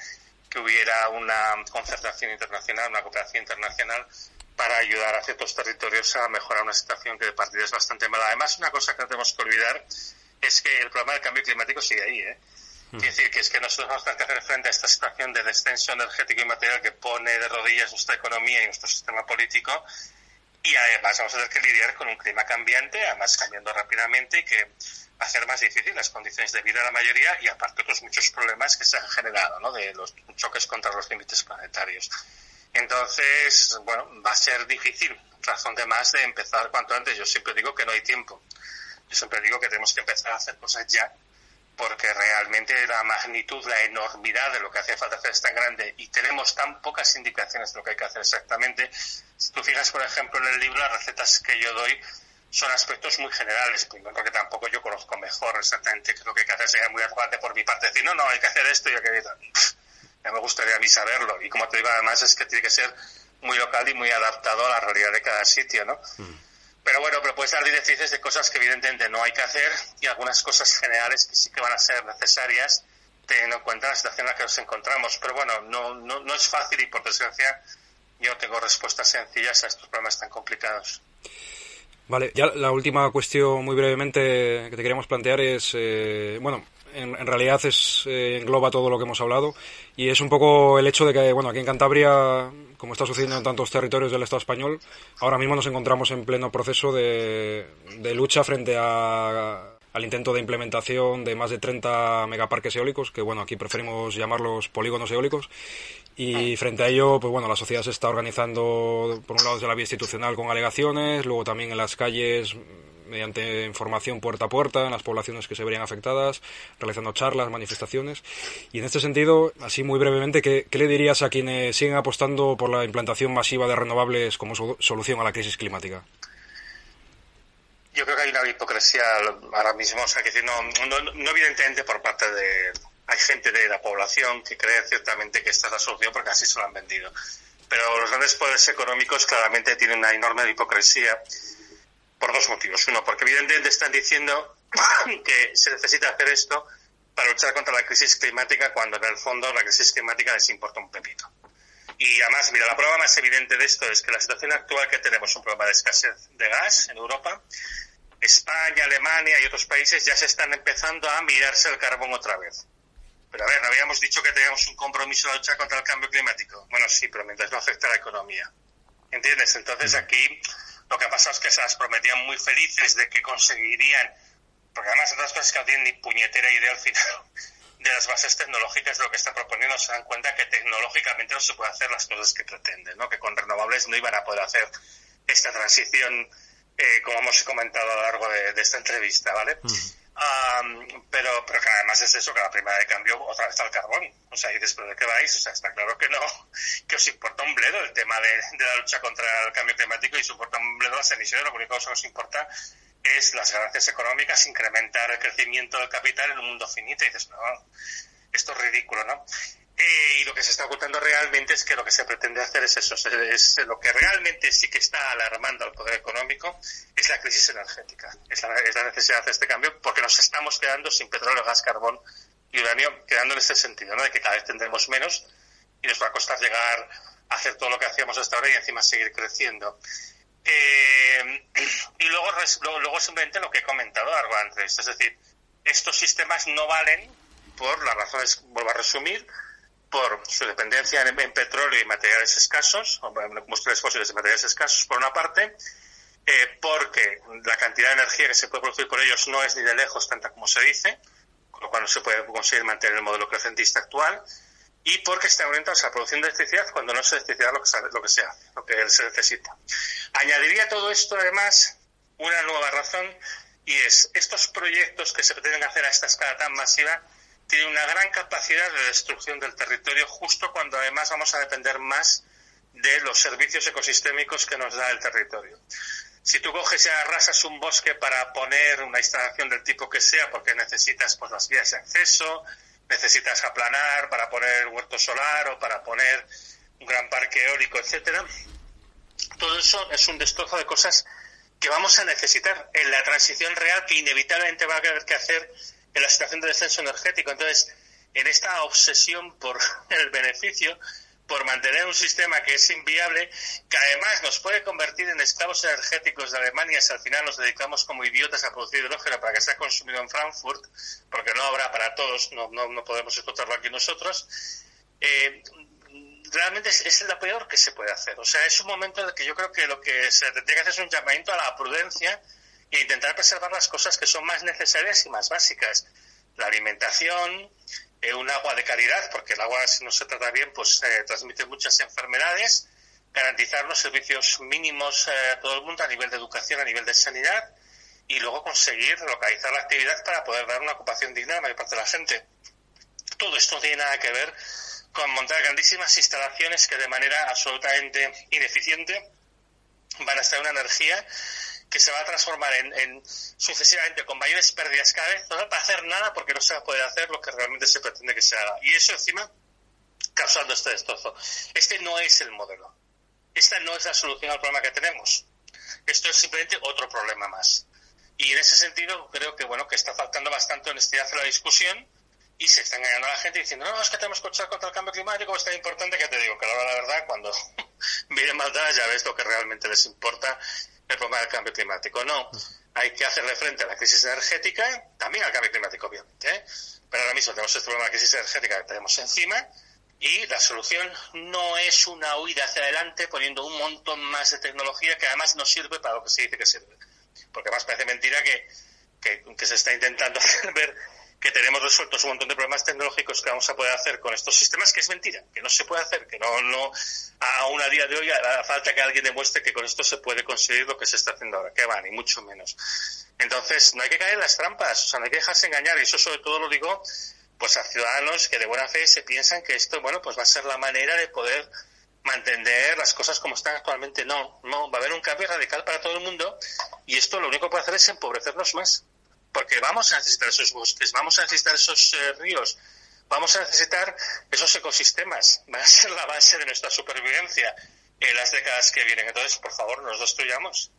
que hubiera una concertación internacional, una cooperación internacional para ayudar a ciertos territorios a mejorar una situación que de partida es bastante mala. Además, una cosa que no tenemos que olvidar es que el problema del cambio climático sigue ahí, Quiere decir que es que nosotros vamos a tener que hacer frente a esta situación de descenso energético y material que pone de rodillas nuestra economía y nuestro sistema político, y además vamos a tener que lidiar con un clima cambiante, además cambiando rápidamente, y que va a hacer más difícil las condiciones de vida de la mayoría, y aparte otros muchos problemas que se han generado, ¿no? De los choques contra los límites planetarios. Entonces, bueno, va a ser difícil, razón de más de empezar cuanto antes. Yo siempre digo que no hay tiempo. Yo siempre digo que tenemos que empezar a hacer cosas ya, porque realmente la magnitud, la enormidad de lo que hace falta hacer es tan grande y tenemos tan pocas indicaciones de lo que hay que hacer exactamente. Si tú fijas, por ejemplo, en el libro, las recetas que yo doy son aspectos muy generales, primero porque tampoco yo conozco mejor exactamente qué es lo que hay que hacer. Sería muy arrogante por mi parte decir, no, hay que hacer esto y aquello. Ya me gustaría a mí saberlo. Y como te digo, además es que tiene que ser muy local y muy adaptado a la realidad de cada sitio, ¿no? Pero bueno, pero puedes dar directrices de cosas que evidentemente no hay que hacer y algunas cosas generales que sí que van a ser necesarias teniendo en cuenta la situación en la que nos encontramos. Pero bueno, no es fácil y por desgracia yo no tengo respuestas sencillas a estos problemas tan complicados. Vale, ya la última cuestión muy brevemente que te queríamos plantear es, en realidad engloba todo lo que hemos hablado, y es un poco el hecho de que, bueno, aquí en Cantabria, como está sucediendo en tantos territorios del Estado español, ahora mismo nos encontramos en pleno proceso de lucha frente al intento de implementación de más de 30 megaparques eólicos, que bueno, aquí preferimos llamarlos polígonos eólicos, y frente a ello, pues bueno, la sociedad se está organizando, por un lado desde la vía institucional con alegaciones, luego también en las calles mediante información puerta a puerta en las poblaciones que se verían afectadas, realizando charlas, manifestaciones. Y en este sentido, así muy brevemente, ¿qué le dirías a quienes siguen apostando por la implantación masiva de renovables como solución a la crisis climática? Yo creo que hay una hipocresía ahora mismo, o sea, que no evidentemente por parte de... Hay gente de la población que cree ciertamente que esta es la solución porque así se lo han vendido. Pero los grandes poderes económicos claramente tienen una enorme hipocresía por dos motivos. Uno, porque evidentemente están diciendo que se necesita hacer esto para luchar contra la crisis climática cuando en el fondo la crisis climática les importa un pepito. Y además, mira, la prueba más evidente de esto es que la situación actual que tenemos, un problema de escasez de gas en Europa, España, Alemania y otros países ya se están empezando a mirarse el carbón otra vez. Pero a ver, ¿no habíamos dicho que teníamos un compromiso de lucha contra el cambio climático? Bueno, sí, pero mientras no afecte a la economía. ¿Entiendes? Entonces aquí lo que ha pasado es que se las prometían muy felices de que conseguirían, porque además otras cosas que no tienen ni puñetera idea al final de las bases tecnológicas de lo que están proponiendo, se dan cuenta que tecnológicamente no se puede hacer las cosas que pretenden, ¿no? Que con renovables no iban a poder hacer esta transición, como hemos comentado a lo largo de esta entrevista, ¿vale? Pero que además es eso, que la primera de cambio otra vez al carbón. O sea, y dices, ¿pero de qué vais? O sea, está claro que no, que os importa un bledo el tema de la lucha contra el cambio climático y os importa un bledo las emisiones. Lo único que os importa es las ganancias económicas, incrementar el crecimiento del capital en un mundo finito. Y dices, no, esto es ridículo, ¿no? Y lo que se está ocultando realmente es que lo que se pretende hacer es eso, es lo que realmente sí que está alarmando al poder económico, es la crisis energética, es la necesidad de este cambio, porque nos estamos quedando sin petróleo, gas, carbón y uranio, quedando en este sentido, ¿no? De que cada vez tendremos menos y nos va a costar llegar a hacer todo lo que hacíamos hasta ahora y encima seguir creciendo. Y luego simplemente lo que he comentado algo antes, es decir, estos sistemas no valen por las razones, vuelvo a resumir, por su dependencia en petróleo y materiales escasos, o combustibles fósiles y materiales escasos, por una parte, porque la cantidad de energía que se puede producir por ellos no es ni de lejos tanta como se dice, con lo cual no se puede conseguir mantener el modelo crecentista actual, y porque están orientados a la producción de electricidad cuando no se electricidad lo que se hace, lo que se necesita. Añadiría a todo esto, además, una nueva razón, y es estos proyectos que se pretenden hacer a esta escala tan masiva tiene una gran capacidad de destrucción del territorio justo cuando además vamos a depender más de los servicios ecosistémicos que nos da el territorio. Si tú coges y arrasas un bosque para poner una instalación del tipo que sea, porque necesitas pues las vías de acceso, necesitas aplanar para poner huerto solar o para poner un gran parque eólico, etcétera, todo eso es un destrozo de cosas que vamos a necesitar en la transición real que inevitablemente va a haber que hacer en la situación de descenso energético. Entonces, en esta obsesión por el beneficio, por mantener un sistema que es inviable, que además nos puede convertir en esclavos energéticos de Alemania si al final nos dedicamos como idiotas a producir hidrógeno para que sea consumido en Frankfurt, porque no habrá para todos, no podemos explotarlo aquí nosotros, realmente es la peor que se puede hacer. O sea, es un momento en el que yo creo que lo que se tendría que hacer es un llamamiento a la prudencia e intentar preservar las cosas que son más necesarias y más básicas. La alimentación, un agua de calidad, porque el agua, si no se trata bien, pues transmite muchas enfermedades, garantizar los servicios mínimos a todo el mundo a nivel de educación, a nivel de sanidad, y luego conseguir localizar la actividad para poder dar una ocupación digna a la mayor parte de la gente. Todo esto no tiene nada que ver con montar grandísimas instalaciones que de manera absolutamente ineficiente van a estar una energía que se va a transformar en sucesivamente con mayores pérdidas cada vez, no para hacer nada porque no se va a poder hacer lo que realmente se pretende que se haga. Y eso encima causando este destrozo. Este no es el modelo. Esta no es la solución al problema que tenemos. Esto es simplemente otro problema más. Y en ese sentido creo que que está faltando bastante honestidad en la discusión y se está engañando a la gente diciendo no, es que tenemos que luchar contra el cambio climático, es tan importante que te digo que a la hora de la verdad cuando viene maldad ya ves lo que realmente les importa el problema del cambio climático. No, hay que hacerle frente a la crisis energética, también al cambio climático, obviamente, ¿eh? Pero ahora mismo tenemos este problema de crisis energética que tenemos encima, y la solución no es una huida hacia adelante poniendo un montón más de tecnología que además no sirve para lo que se dice que sirve. Porque además parece mentira que se está intentando hacer ver que tenemos resueltos un montón de problemas tecnológicos que vamos a poder hacer con estos sistemas, que es mentira, que no se puede hacer, que no aún a día de hoy hará falta que alguien demuestre que con esto se puede conseguir lo que se está haciendo ahora, que va, ni mucho menos. Entonces, no hay que caer en las trampas, o sea, no hay que dejarse engañar, y eso sobre todo lo digo pues a ciudadanos que de buena fe se piensan que esto, bueno, pues va a ser la manera de poder mantener las cosas como están actualmente. No, va a haber un cambio radical para todo el mundo, y esto lo único que puede hacer es empobrecernos más. Porque vamos a necesitar esos bosques, vamos a necesitar esos ríos, vamos a necesitar esos ecosistemas. Van a ser la base de nuestra supervivencia en las décadas que vienen. Entonces, por favor, no nos destruyamos.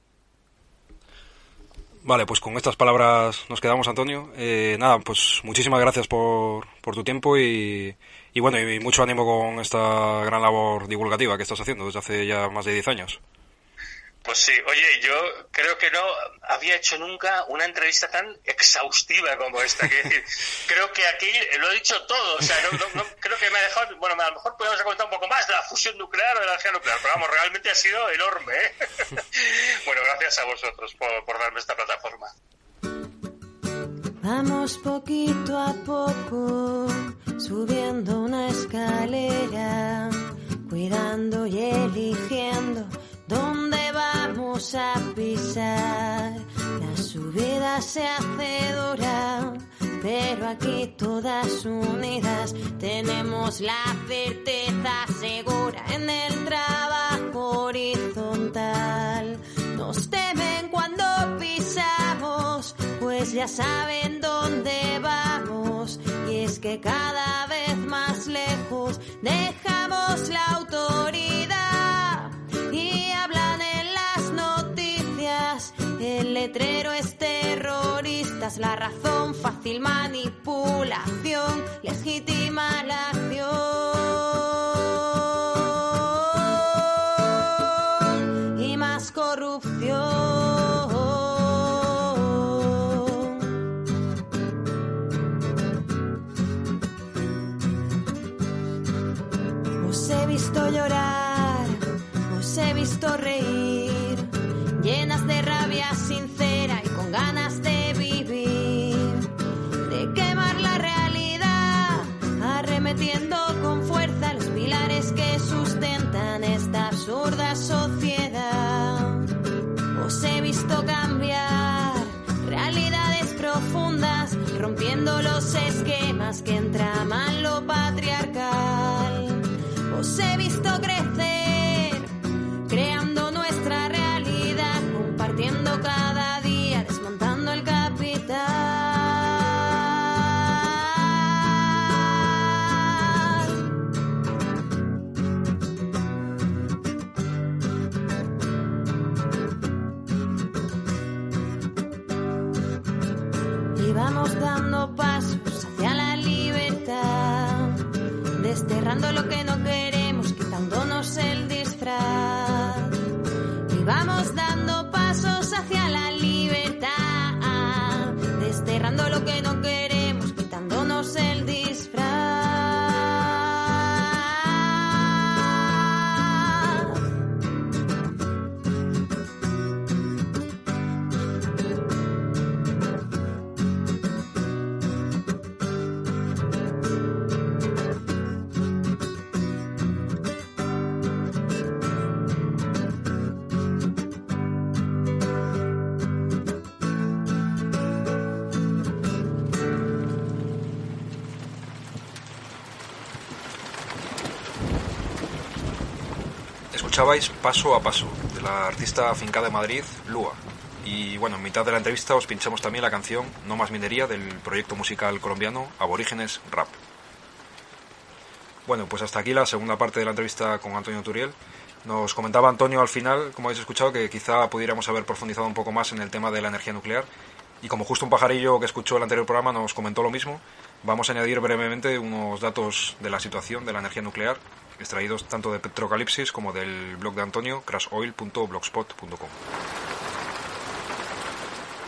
Vale, pues con estas palabras nos quedamos, Antonio. Nada, pues muchísimas gracias por tu tiempo y bueno, y mucho ánimo con esta gran labor divulgativa que estás haciendo desde hace ya más de 10 años. Pues sí, oye, yo creo que no había hecho nunca una entrevista tan exhaustiva como esta. Creo que aquí lo he dicho todo, o sea, no creo que me ha dejado, bueno, a lo mejor podemos contar un poco más de la fusión nuclear o de la energía nuclear, pero vamos, realmente ha sido enorme, ¿eh? Bueno, gracias a vosotros por darme esta plataforma. Vamos poquito a poco, subiendo una escalera, cuidando y eligiendo dónde vamos a pisar. La subida se hace dura, pero aquí todas unidas tenemos la certeza segura en el trabajo horizontal. Nos temen cuando pisamos, pues ya saben dónde vamos, y es que cada vez más lejos dejamos la autoridad. Y hablan en las noticias, el letrero es terroristas, la razón fácil manipulación, legítima la acción y más corrupción. Os he visto llorar, os he visto reír, llenas de rabia sincera y con ganas de vivir, de quemar la realidad, arremetiendo con fuerza los pilares que sustentan esta absurda sociedad. Os he visto cambiar realidades profundas, rompiendo los esquemas que entraman lo patriarcal. Os he visto crecer, creando nuestra realidad, compartiendo cada día, desmontando el capital. Y vamos dando pasos hacia la libertad, desterrando lo que no queremos, quitándonos el disfraz. Y vamos dando pasos hacia la libertad, desterrando lo que no queremos, quitándonos el disfraz. Escuchabais Paso a Paso, de la artista afincada en Madrid, Lua. Y bueno, en mitad de la entrevista os pinchamos también la canción No más minería del proyecto musical colombiano Aborígenes Rap. Bueno, pues hasta aquí la segunda parte de la entrevista con Antonio Turiel. Nos comentaba Antonio al final, como habéis escuchado, que quizá pudiéramos haber profundizado un poco más en el tema de la energía nuclear. Y como justo un pajarillo que escuchó el anterior programa nos comentó lo mismo, vamos a añadir brevemente unos datos de la situación de la energía nuclear, extraídos tanto de Petrocalipsis como del blog de Antonio, crashoil.blogspot.com.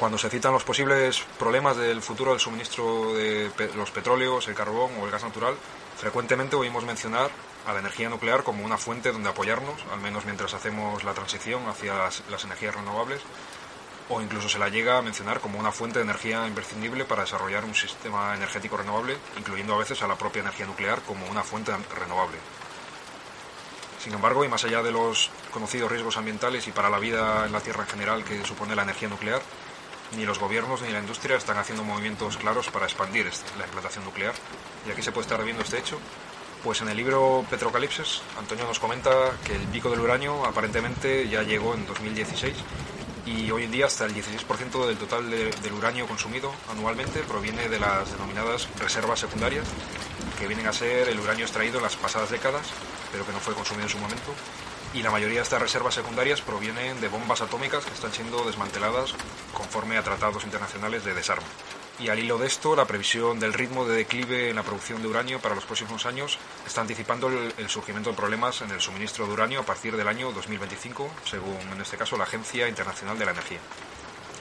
Cuando se citan los posibles problemas del futuro del suministro de los petróleos, el carbón o el gas natural, frecuentemente oímos mencionar a la energía nuclear como una fuente donde apoyarnos, al menos mientras hacemos la transición hacia las energías renovables, o incluso se la llega a mencionar como una fuente de energía imprescindible para desarrollar un sistema energético renovable, incluyendo a veces a la propia energía nuclear como una fuente renovable. Sin embargo, y más allá de los conocidos riesgos ambientales y para la vida en la Tierra en general que supone la energía nuclear, ni los gobiernos ni la industria están haciendo movimientos claros para expandir la implantación nuclear. ¿Y aquí se puede estar viendo este hecho? Pues en el libro Petrocalipsis, Antonio nos comenta que el pico del uranio aparentemente ya llegó en 2016 y hoy en día hasta el 16% del total del uranio consumido anualmente proviene de las denominadas reservas secundarias, que vienen a ser el uranio extraído en las pasadas décadas, pero que no fue consumido en su momento. Y la mayoría de estas reservas secundarias provienen de bombas atómicas que están siendo desmanteladas conforme a tratados internacionales de desarme. Y al hilo de esto, la previsión del ritmo de declive en la producción de uranio para los próximos años está anticipando el surgimiento de problemas en el suministro de uranio a partir del año 2025, según en este caso la Agencia Internacional de la Energía.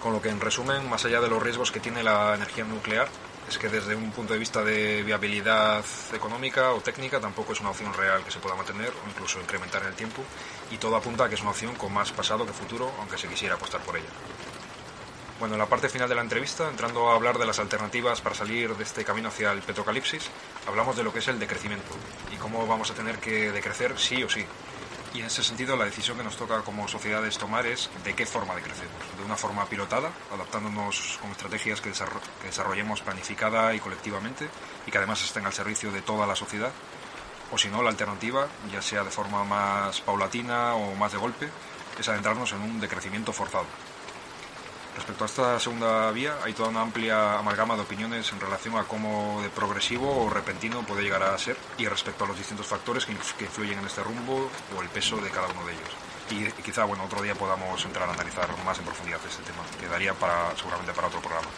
Con lo que, en resumen, más allá de los riesgos que tiene la energía nuclear, es que desde un punto de vista de viabilidad económica o técnica tampoco es una opción real que se pueda mantener o incluso incrementar en el tiempo, y todo apunta a que es una opción con más pasado que futuro, aunque se quisiera apostar por ella. Bueno, en la parte final de la entrevista, entrando a hablar de las alternativas para salir de este camino hacia el petrocalipsis, hablamos de lo que es el decrecimiento y cómo vamos a tener que decrecer sí o sí. Y en ese sentido, la decisión que nos toca como sociedades tomar es de qué forma decrecemos. De una forma pilotada, adaptándonos con estrategias que desarrollemos planificada y colectivamente y que además estén al servicio de toda la sociedad. O si no, la alternativa, ya sea de forma más paulatina o más de golpe, es adentrarnos en un decrecimiento forzado. Respecto a esta segunda vía, hay toda una amplia amalgama de opiniones en relación a cómo de progresivo o repentino puede llegar a ser y respecto a los distintos factores que influyen en este rumbo o el peso de cada uno de ellos. Y quizá, otro día podamos entrar a analizar más en profundidad este tema, que daría seguramente para otro programa.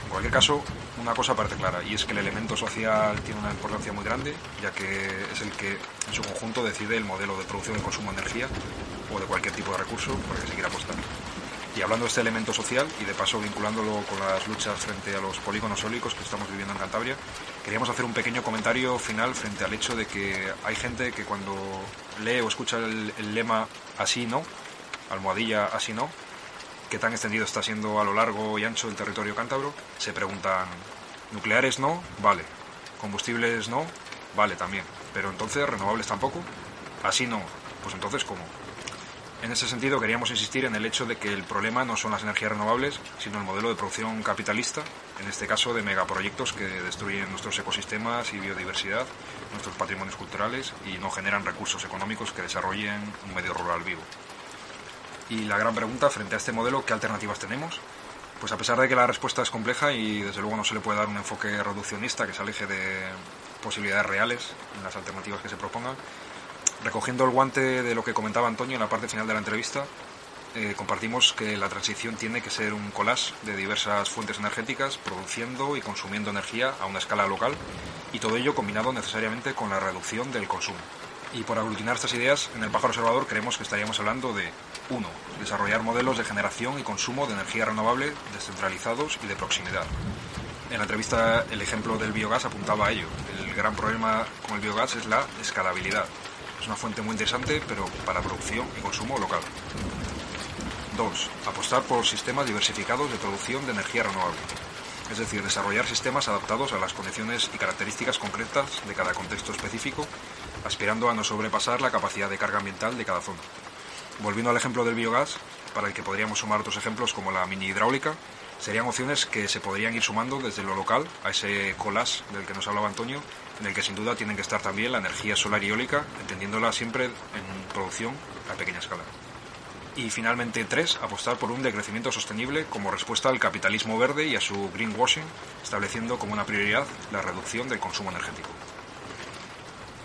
En cualquier caso, una cosa parece clara, y es que el elemento social tiene una importancia muy grande, ya que es el que en su conjunto decide el modelo de producción y consumo de energía o de cualquier tipo de recurso por el que se quiera apostar. Y hablando de este elemento social, y de paso vinculándolo con las luchas frente a los polígonos eólicos que estamos viviendo en Cantabria, queríamos hacer un pequeño comentario final frente al hecho de que hay gente que cuando lee o escucha el lema así no, almohadilla así no, que tan extendido está siendo a lo largo y ancho del territorio cántabro, se preguntan, ¿nucleares no? Vale. ¿Combustibles no? Vale, también. Pero entonces, ¿renovables tampoco? Así no. Pues entonces, ¿cómo? En ese sentido, queríamos insistir en el hecho de que el problema no son las energías renovables, sino el modelo de producción capitalista, en este caso de megaproyectos que destruyen nuestros ecosistemas y biodiversidad, nuestros patrimonios culturales y no generan recursos económicos que desarrollen un medio rural vivo. Y la gran pregunta frente a este modelo, ¿qué alternativas tenemos? Pues a pesar de que la respuesta es compleja y desde luego no se le puede dar un enfoque reduccionista que se aleje de posibilidades reales en las alternativas que se propongan, recogiendo el guante de lo que comentaba Antonio en la parte final de la entrevista, compartimos que la transición tiene que ser un collage de diversas fuentes energéticas produciendo y consumiendo energía a una escala local y todo ello combinado necesariamente con la reducción del consumo. Y por aglutinar estas ideas, en el Pájaro Observador creemos que estaríamos hablando de 1. Desarrollar modelos de generación y consumo de energía renovable descentralizados y de proximidad. En la entrevista el ejemplo del biogás apuntaba a ello. El gran problema con el biogás es la escalabilidad. Es una fuente muy interesante, pero para producción y consumo local. 2. Apostar por sistemas diversificados de producción de energía renovable. Es decir, desarrollar sistemas adaptados a las condiciones y características concretas de cada contexto específico, aspirando a no sobrepasar la capacidad de carga ambiental de cada zona. Volviendo al ejemplo del biogás, para el que podríamos sumar otros ejemplos como la mini hidráulica, serían opciones que se podrían ir sumando desde lo local a ese collage del que nos hablaba Antonio, en el que sin duda tienen que estar también la energía solar y eólica, entendiéndola siempre en producción a pequeña escala. Y finalmente 3, apostar por un decrecimiento sostenible como respuesta al capitalismo verde y a su greenwashing, estableciendo como una prioridad la reducción del consumo energético.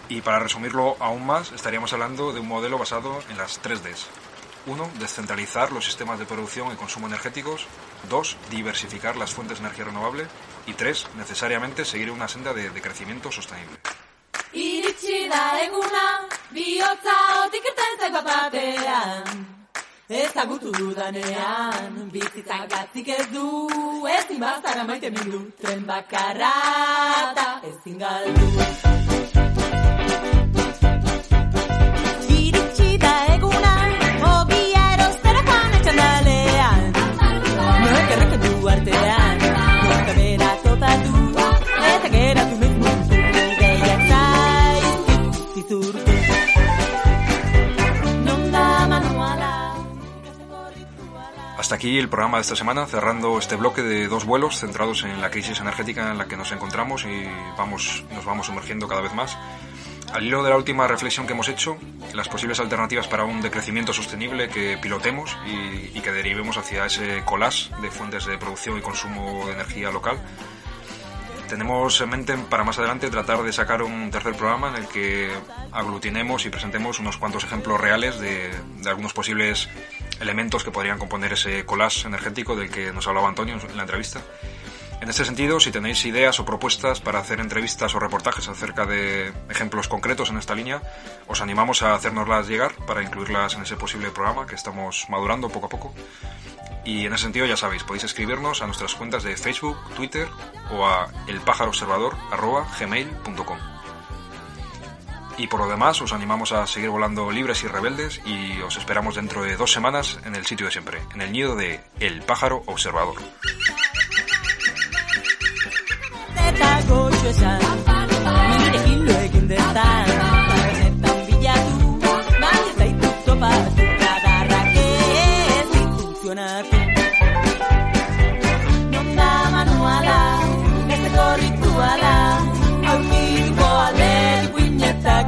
Y para resumirlo aún más, estaríamos hablando de un modelo basado en las 3 Ds. 1. Descentralizar los sistemas de producción y consumo energéticos. 2. Diversificar las fuentes de energía renovable. Y 3. Necesariamente seguir una senda de crecimiento sostenible. Iritsi da eguna, bihotza otik irten zait bat batean. Ezagutu dudanean, bizitzak gatzik ez du, ezin bazara maite mindu, tren bakarra da ezin galdu. Iritsi da eguna, ogia erostera joan etxandalean, noek erreketu artean, noek bera topatu, eta geratu mezmutu, ideiak zaizkizurtu. Non da manuala. Hasta aquí el programa de esta semana, cerrando este bloque de 2 vuelos centrados en la crisis energética en la que nos encontramos y nos vamos sumergiendo cada vez más. Al hilo de la última reflexión que hemos hecho, las posibles alternativas para un decrecimiento sostenible que pilotemos y que derivemos hacia ese collage de fuentes de producción y consumo de energía local. Tenemos en mente para más adelante tratar de sacar un tercer programa en el que aglutinemos y presentemos unos cuantos ejemplos reales de algunos posibles elementos que podrían componer ese collage energético del que nos hablaba Antonio en la entrevista. En este sentido, si tenéis ideas o propuestas para hacer entrevistas o reportajes acerca de ejemplos concretos en esta línea, os animamos a hacérnoslas llegar para incluirlas en ese posible programa que estamos madurando poco a poco. Y en ese sentido, ya sabéis, podéis escribirnos a nuestras cuentas de Facebook, Twitter o a elpajaroobservador@gmail.com. Y por lo demás, os animamos a seguir volando libres y rebeldes y os esperamos dentro de 2 semanas en el sitio de siempre, en el nido de El Pájaro Observador.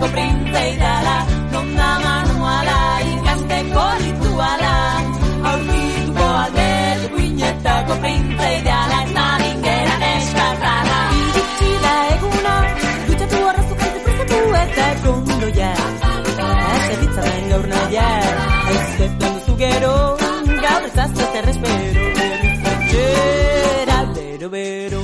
Printzeidala, non da manuala ikasteko rituala, aurkituko alde guinetako printzeidala, ez da bingeran eskazala. Iritsi da eguna, dutxatu horrezu kalte prestatu eta kondoia, ez ditzaren gaur naia, hauze plan duzu gero, gaur ez azte terrespero, berriz etxera, bero.